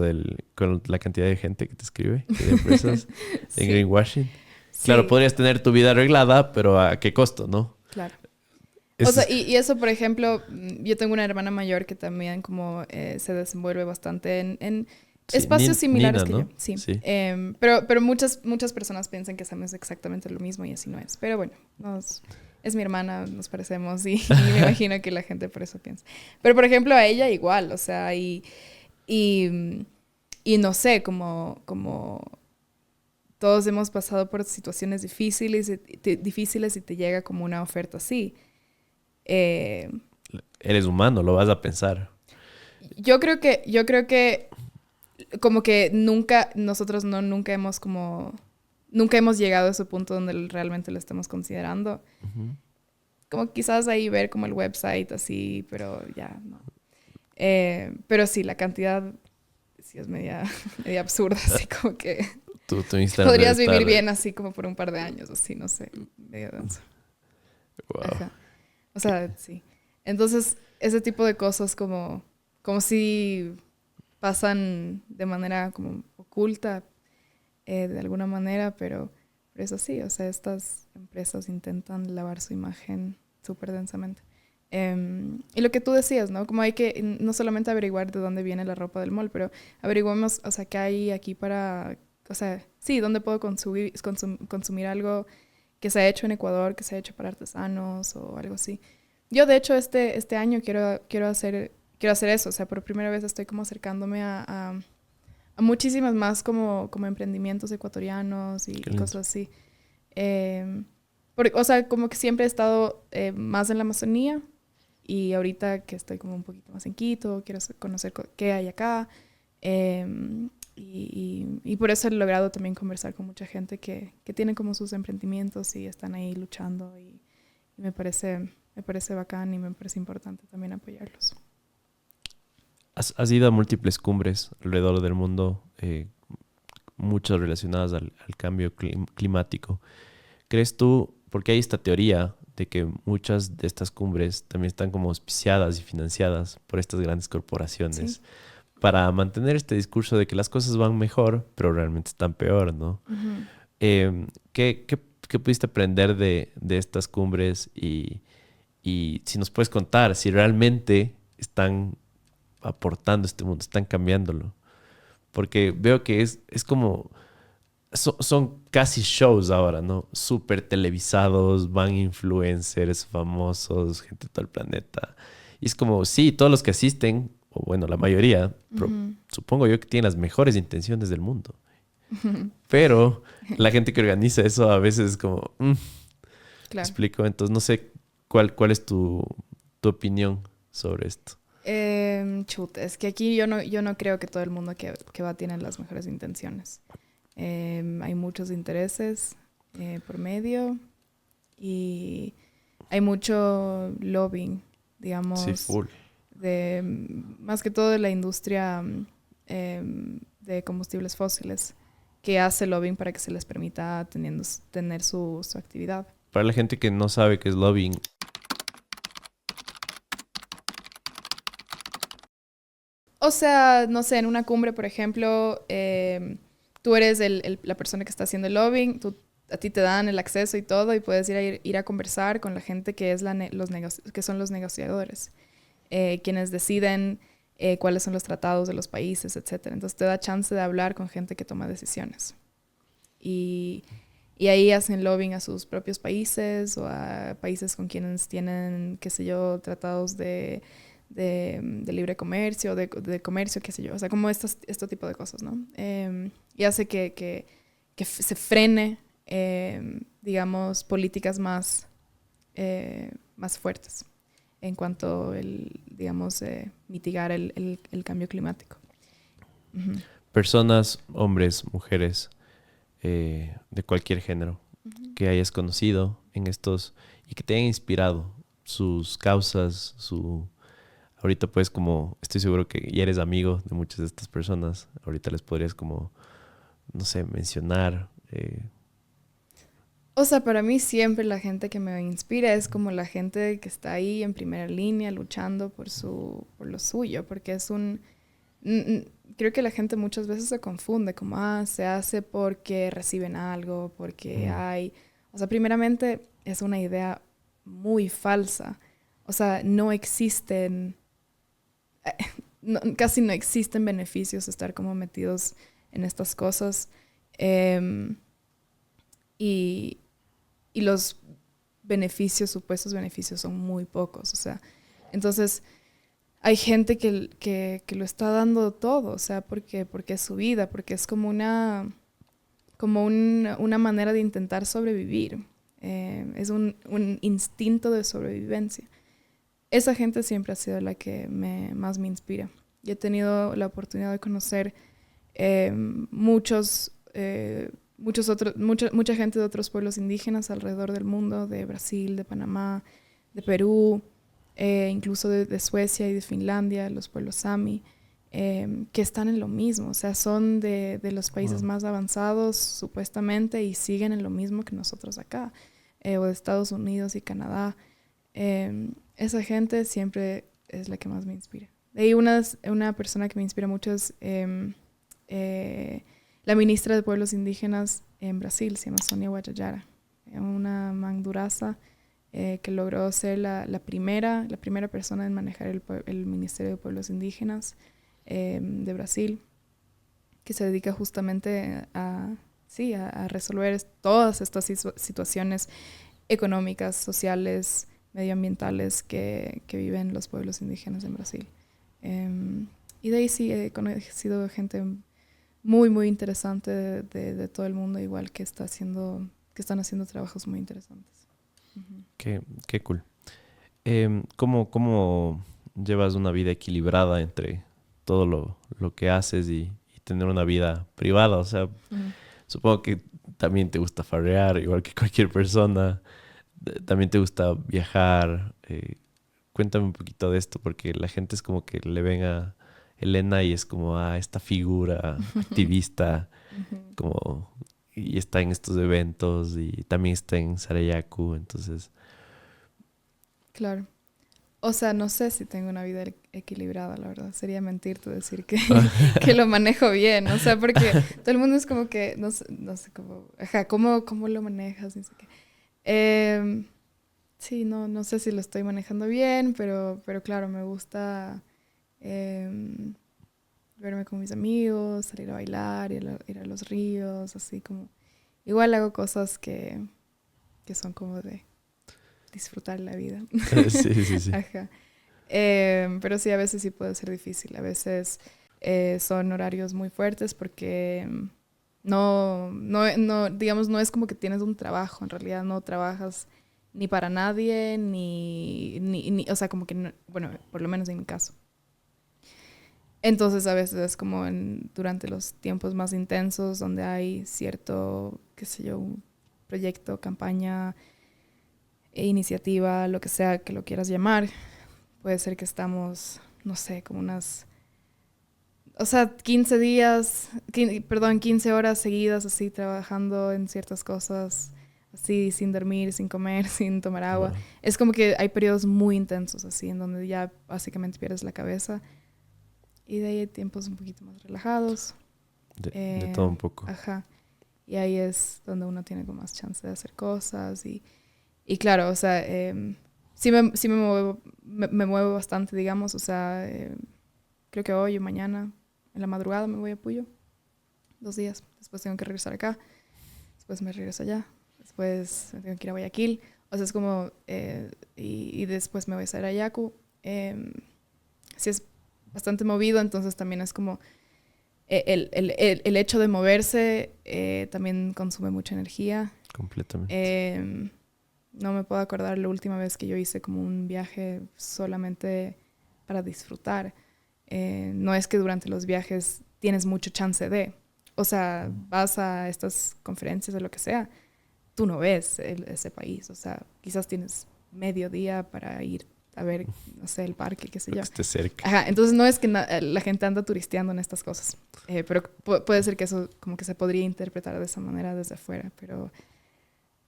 con la cantidad de gente que te escribe, de empresas en greenwashing. Sí. Claro, podrías tener tu vida arreglada, pero ¿a qué costo, no? Claro. O sea, y eso, por ejemplo, yo tengo una hermana mayor que también como se desenvuelve bastante en espacios similares Nina, que ¿no? yo. Sí. Sí. Pero muchas personas piensan que hacemos exactamente lo mismo y así no es. Pero bueno, es mi hermana, nos parecemos y me imagino que la gente por eso piensa. Pero, por ejemplo, a ella igual, o sea, y no sé, como todos hemos pasado por situaciones difíciles y te llega como una oferta así. Eres humano, lo vas a pensar. Yo creo que como que nosotros nunca hemos llegado a ese punto donde realmente lo estamos considerando. Como quizás ahí ver como el website así, pero ya no. Pero sí, la cantidad sí es media absurda, así como que tu Instagram podrías vivir bien así como por un par de años, así, no sé, medio denso. Wow. Ajá. O sea, sí. Entonces, ese tipo de cosas como si pasan de manera como oculta de alguna manera, pero es así. O sea, estas empresas intentan lavar su imagen súper densamente. Y lo que tú decías, ¿no? Como hay que no solamente averiguar de dónde viene la ropa del mall, pero averiguemos, o sea, qué hay aquí para, o sea, sí, dónde puedo consumir algo que se ha hecho en Ecuador, que se ha hecho para artesanos o algo así. Yo, de hecho, este año quiero hacer eso. O sea, por primera vez estoy como acercándome a muchísimas más como emprendimientos ecuatorianos y cosas así. O sea, como que siempre he estado más en la Amazonía y ahorita que estoy como un poquito más en Quito, quiero conocer qué hay acá. Y por eso he logrado también conversar con mucha gente que tiene como sus emprendimientos y están ahí luchando y me parece bacán y me parece importante también apoyarlos. Has ido a múltiples cumbres alrededor del mundo, muchas relacionadas al cambio climático. ¿Crees tú, porque hay esta teoría de que muchas de estas cumbres también están como auspiciadas y financiadas por estas grandes corporaciones Sí. para mantener este discurso de que las cosas van mejor, pero realmente están peor, ¿no? Uh-huh. ¿Qué pudiste aprender de estas cumbres y si nos puedes contar si realmente están aportando a este mundo, están cambiándolo? Porque veo que es como... son casi shows ahora, ¿no? Súper televisados, van influencers famosos, gente de todo el planeta. Y es como, sí, todos los que asisten, o bueno, la mayoría, Uh-huh. supongo yo que tienen las mejores intenciones del mundo. Uh-huh. Pero la gente que organiza eso a veces es como, ¿me Claro. explico? Entonces no sé cuál es tu opinión sobre esto. Chuta, es que aquí yo no creo que todo el mundo que va tiene las mejores intenciones. Hay muchos intereses por medio y hay mucho lobbying, Sí, digamos, full. más que todo de la industria de combustibles fósiles, que hace lobbying para que se les permita tener su actividad. Para la gente que no sabe qué es lobbying, O sea, no sé, en una cumbre, por ejemplo, tú eres la persona que está haciendo el lobbying, a ti te dan el acceso y todo y puedes ir a conversar con la gente que, que son los negociadores, quienes deciden cuáles son los tratados de los países, etcétera. Entonces te da chance de hablar con gente que toma decisiones. Y, y ahí hacen lobbying a sus propios países o a países con quienes tienen, qué sé yo, tratados de libre comercio, de comercio, qué sé yo. O sea, como este tipo de cosas, ¿no? Y hace que se frene, digamos, políticas más fuertes en cuanto digamos, mitigar el cambio climático. Uh-huh. personas, hombres, mujeres, de cualquier género Uh-huh. que hayas conocido en estos y que te hayan inspirado sus causas, ahorita pues como estoy seguro que ya eres amigo de muchas de estas personas, ahorita les podrías como, no sé, mencionar. O sea, para mí siempre la gente que me inspira es como la gente que está ahí en primera línea luchando por lo suyo, porque creo que la gente muchas veces se confunde, como, se hace porque reciben algo, porque hay... O sea, primeramente es una idea muy falsa. O sea, no existen, casi no existen beneficios de estar como metidos en estas cosas. Em, y, y los supuestos beneficios son muy pocos. O sea, entonces hay gente que lo está dando todo, o sea, porque es su vida, porque es como una manera de intentar sobrevivir. Es un instinto de sobrevivencia. Esa gente siempre ha sido la que más me inspira. Y he tenido la oportunidad de conocer mucha gente de otros pueblos indígenas alrededor del mundo, de Brasil, de Panamá, de Perú, incluso de Suecia y de Finlandia, los pueblos Sami, que están en lo mismo. O sea, son de los países más avanzados, supuestamente, y siguen en lo mismo que nosotros acá, o de Estados Unidos y Canadá. Esa gente siempre es la que más me inspira. De ahí una persona que me inspira mucho es la ministra de Pueblos Indígenas en Brasil, se llama Sonia Guajajara, una manduraza que logró ser la primera persona en manejar el Ministerio de Pueblos Indígenas de Brasil, que se dedica justamente a resolver todas estas situaciones económicas, sociales, medioambientales que viven los pueblos indígenas en Brasil. Y de ahí sí he conocido gente muy, muy interesante de todo el mundo, igual que están haciendo trabajos muy interesantes. Uh-huh. Qué cool. ¿Cómo llevas una vida equilibrada entre todo lo que haces y tener una vida privada? O sea, supongo que también te gusta farrear, igual que cualquier persona. También te gusta viajar. Cuéntame un poquito de esto, porque la gente es como que le ven a Elena y es como, esta figura activista, como, y está en estos eventos y también está en Sarayaku, entonces... Claro. O sea, no sé si tengo una vida equilibrada, la verdad. Sería mentirte decir que lo manejo bien. O sea, porque todo el mundo es como que, no sé cómo, ¿cómo lo manejas? No sé qué. Sí, no sé si lo estoy manejando bien, pero claro, me gusta verme con mis amigos, salir a bailar, ir a los ríos, así como... Igual hago cosas que son como de disfrutar la vida. Sí. Ajá. Pero sí, a veces sí puede ser difícil. A veces son horarios muy fuertes porque digamos, no es como que tienes un trabajo. En realidad no trabajas ni para nadie, ni o sea, como que, no, bueno, por lo menos en mi caso. Entonces a veces es como durante los tiempos más intensos donde hay cierto, qué sé yo, un proyecto, campaña, iniciativa, lo que sea que lo quieras llamar. Puede ser que estamos, no sé, como o sea, 15 horas seguidas así trabajando en ciertas cosas, así sin dormir, sin comer, sin tomar agua. Wow. Es como que hay periodos muy intensos así, en donde ya básicamente pierdes la cabeza. Y de ahí hay tiempos un poquito más relajados. De todo un poco. Ajá. Y ahí es donde uno tiene como más chance de hacer cosas. Y claro, o sea, sí me muevo bastante, digamos. O sea, creo que hoy o mañana, en la madrugada, me voy a Puyo. 2 días. Después tengo que regresar acá. Después me regreso allá. Después tengo que ir a Guayaquil. O sea, es como... y después me voy a hacer a Yaku. Sí es bastante movido, entonces también es como... el hecho de moverse también consume mucha energía. Completamente. No me puedo acordar la última vez que yo hice como un viaje solamente para disfrutar. No es que durante los viajes tienes mucho chance de. O sea, vas a estas conferencias o lo que sea, tú no ves ese país. O sea, quizás tienes medio día para ir a ver, no sé, el parque, qué sé yo. Que esté cerca. Ajá, entonces no es que la gente anda turisteando en estas cosas. Pero puede ser que eso como que se podría interpretar de esa manera desde afuera. Pero,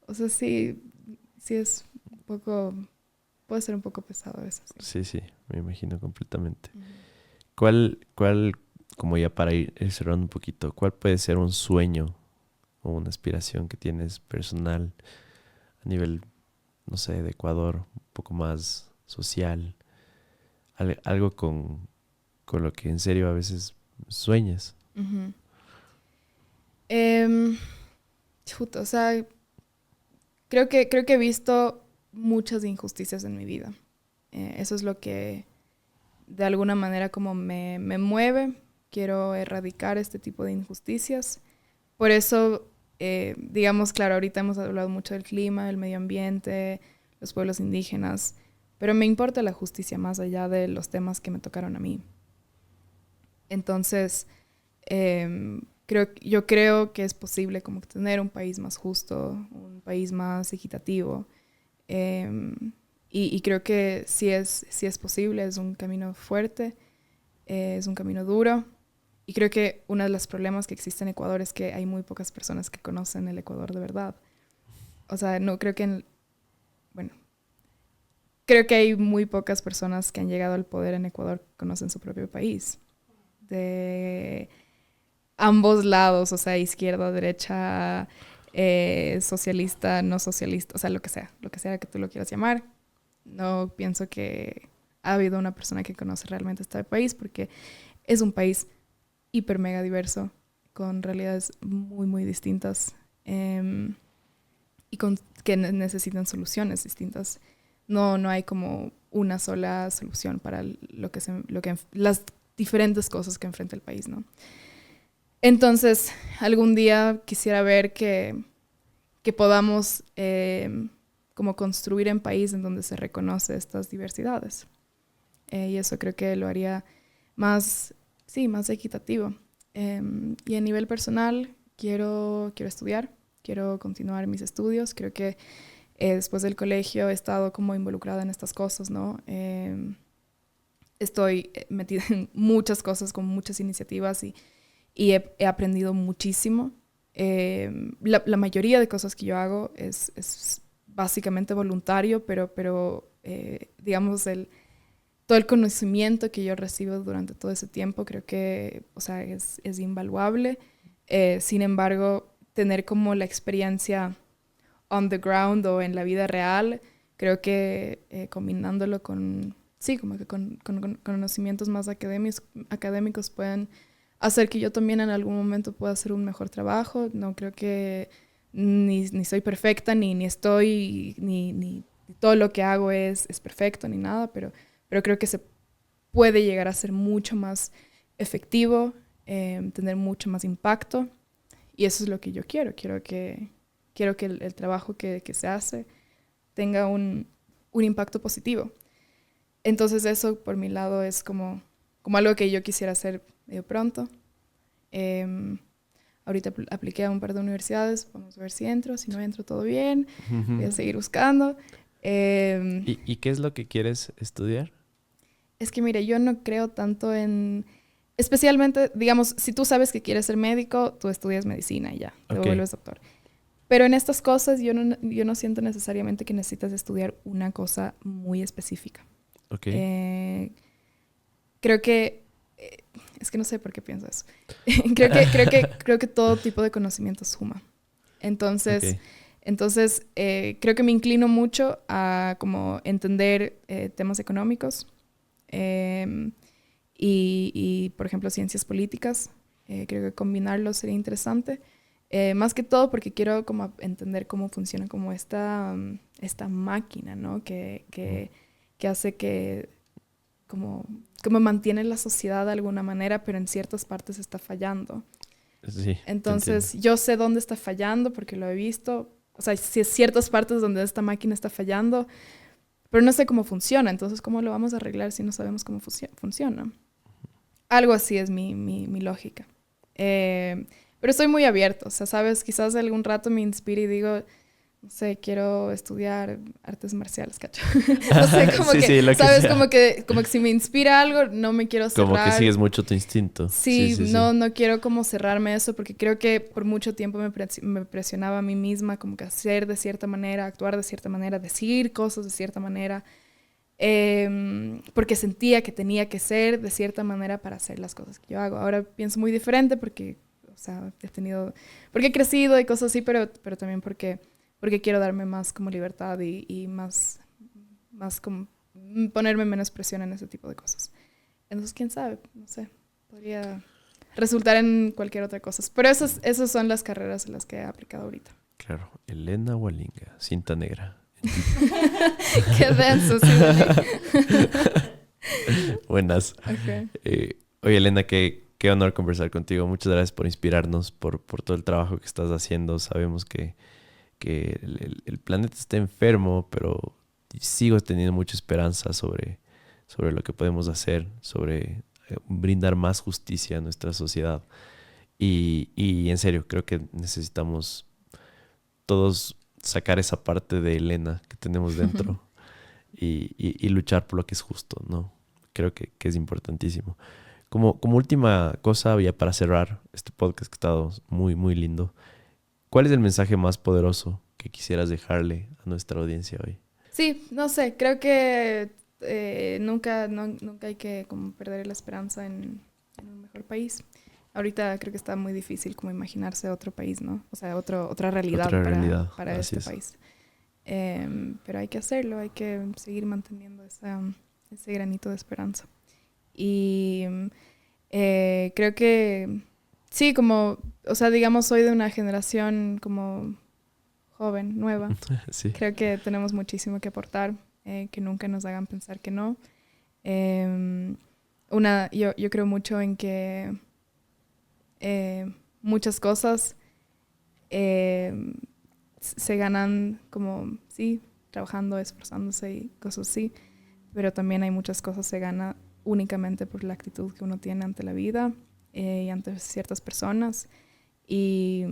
o sea, sí es un poco... Puede ser un poco pesado a veces. Sí, me imagino completamente. Uh-huh. ¿Cuál, como ya para ir cerrando un poquito, cuál puede ser un sueño o una aspiración que tienes personal a nivel, no sé, de Ecuador, un poco más social? Algo con lo que en serio a veces sueñas. Uh-huh. O sea, creo que he visto muchas injusticias en mi vida. Eso es lo que de alguna manera como me mueve. Quiero erradicar este tipo de injusticias. Por eso, digamos, claro, ahorita hemos hablado mucho del clima, del medio ambiente, los pueblos indígenas, pero me importa la justicia más allá de los temas que me tocaron a mí. Entonces, yo creo que es posible como tener un país más justo, un país más equitativo. Y creo que sí es posible, es un camino fuerte, es un camino duro. Y creo que uno de los problemas que existe en Ecuador es que hay muy pocas personas que conocen el Ecuador de verdad. O sea, no creo que... bueno, creo que hay muy pocas personas que han llegado al poder en Ecuador que conocen su propio país. ambos lados, o sea, izquierda, derecha, socialista, no socialista, o sea, lo que sea que tú lo quieras llamar. No pienso que ha habido una persona que conoce realmente este país porque es un país hiper mega diverso, con realidades muy, muy distintas y que necesitan soluciones distintas. No hay como una sola solución para las diferentes cosas que enfrenta el país, ¿no? Entonces, algún día quisiera ver que podamos como construir en país en donde se reconoce estas diversidades. Y eso creo que lo haría más equitativo. Y a nivel personal, quiero estudiar, quiero continuar mis estudios. Creo que después del colegio he estado como involucrada en estas cosas, ¿no? Estoy metida en muchas cosas, con muchas iniciativas y he aprendido muchísimo. La mayoría de cosas que yo hago es básicamente voluntario, pero digamos, todo el conocimiento que yo recibo durante todo ese tiempo creo que, o sea, es invaluable. Sin embargo, tener como la experiencia on the ground o en la vida real, creo que combinándolo con conocimientos más académicos pueden hacer que yo también en algún momento pueda hacer un mejor trabajo. No creo que ni soy perfecta, ni estoy, ni todo lo que hago es perfecto, ni nada, pero creo que se puede llegar a ser mucho más efectivo, tener mucho más impacto, y eso es lo que yo quiero. Quiero que el trabajo que se hace tenga un impacto positivo. Entonces eso por mi lado es como algo que yo quisiera hacer medio pronto. Ahorita apliqué a un par de universidades, vamos a ver si entro, si no entro todo bien, voy a seguir buscando. ¿Y qué es lo que quieres estudiar? Es que mire, yo no creo tanto en... Especialmente, digamos, si tú sabes que quieres ser médico, tú estudias medicina y ya, te vuelves doctor. Pero en estas cosas yo no siento necesariamente que necesitas estudiar una cosa muy específica. Okay. Creo que... es que no sé por qué pienso eso. creo que todo tipo de conocimiento suma. Entonces, creo que me inclino mucho a como entender temas económicos y, por ejemplo, ciencias políticas. Creo que combinarlos sería interesante. Más que todo porque quiero como entender cómo funciona como esta máquina, ¿no? Que hace que como mantiene la sociedad de alguna manera, pero en ciertas partes está fallando. Sí, entonces yo sé dónde está fallando porque lo he visto. O sea, si es ciertas partes donde esta máquina está fallando, pero no sé cómo funciona. Entonces, ¿cómo lo vamos a arreglar si no sabemos cómo funciona? Algo así es mi lógica. Pero estoy muy abierto. O sea, sabes, quizás algún rato me inspire y digo, no sé, quiero estudiar artes marciales, ¿cacho? No sé, como sí, que, sí, ¿sabes? Como que si me inspira algo, no me quiero cerrar. Como que sigues mucho tu instinto. Sí, no quiero como cerrarme eso, porque creo que por mucho tiempo me presionaba a mí misma como que hacer de cierta manera, actuar de cierta manera, decir cosas de cierta manera, porque sentía que tenía que ser de cierta manera para hacer las cosas que yo hago. Ahora pienso muy diferente porque, o sea, porque he crecido y cosas así, pero también porque quiero darme más como libertad y más como ponerme menos presión en ese tipo de cosas. Entonces, quién sabe, no sé, podría resultar en cualquier otra cosa. Pero esas son las carreras en las que he aplicado ahorita. Claro, Elena Walinga, cinta negra. Qué denso, sí. Buenas. Okay. Oye, Elena, qué honor conversar contigo. Muchas gracias por inspirarnos, por todo el trabajo que estás haciendo. Sabemos que el planeta está enfermo, pero sigo teniendo mucha esperanza sobre lo que podemos hacer, sobre brindar más justicia a nuestra sociedad. Y en serio, creo que necesitamos todos sacar esa parte de Elena que tenemos dentro y luchar por lo que es justo, ¿no? Creo que es importantísimo. Como última cosa, ya para cerrar este podcast que ha estado muy, muy lindo, ¿cuál es el mensaje más poderoso que quisieras dejarle a nuestra audiencia hoy? Sí, no sé, creo que nunca hay que como perder la esperanza en un mejor país. ahorita creo que está muy difícil como imaginarse otro país, ¿no? O sea, otra realidad para este país. Pero hay que hacerlo, hay que seguir manteniendo ese granito de esperanza. Y creo que sí, como, o sea, digamos, soy de una generación como joven, nueva. Sí. Creo que tenemos muchísimo que aportar, que nunca nos hagan pensar que no. Yo creo mucho en que muchas cosas se ganan como, sí, trabajando, esforzándose y cosas así, pero también hay muchas cosas que se ganan únicamente por la actitud que uno tiene ante la vida y ante ciertas personas. Y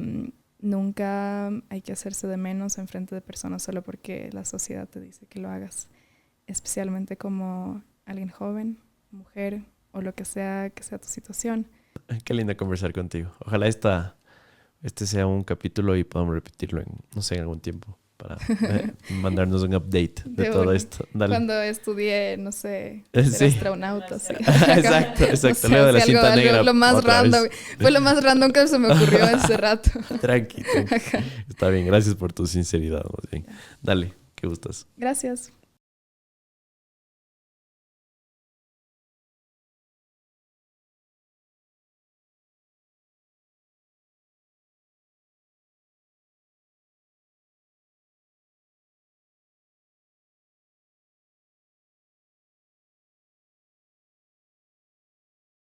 nunca hay que hacerse de menos en frente de personas solo porque la sociedad te dice que lo hagas, especialmente como alguien joven, mujer o lo que sea tu situación. Qué linda conversar contigo. Ojalá este sea un capítulo y podamos repetirlo no sé, en algún tiempo para mandarnos un update de todo esto. Dale. Cuando estudié, no sé, ser astronauta. Sí. Exacto. No sé, Leo de la cinta negra. Lo más random. Fue lo más random que se me ocurrió ese rato. Tranqui. Está bien, gracias por tu sinceridad. Más bien. Dale, qué gustas. Gracias.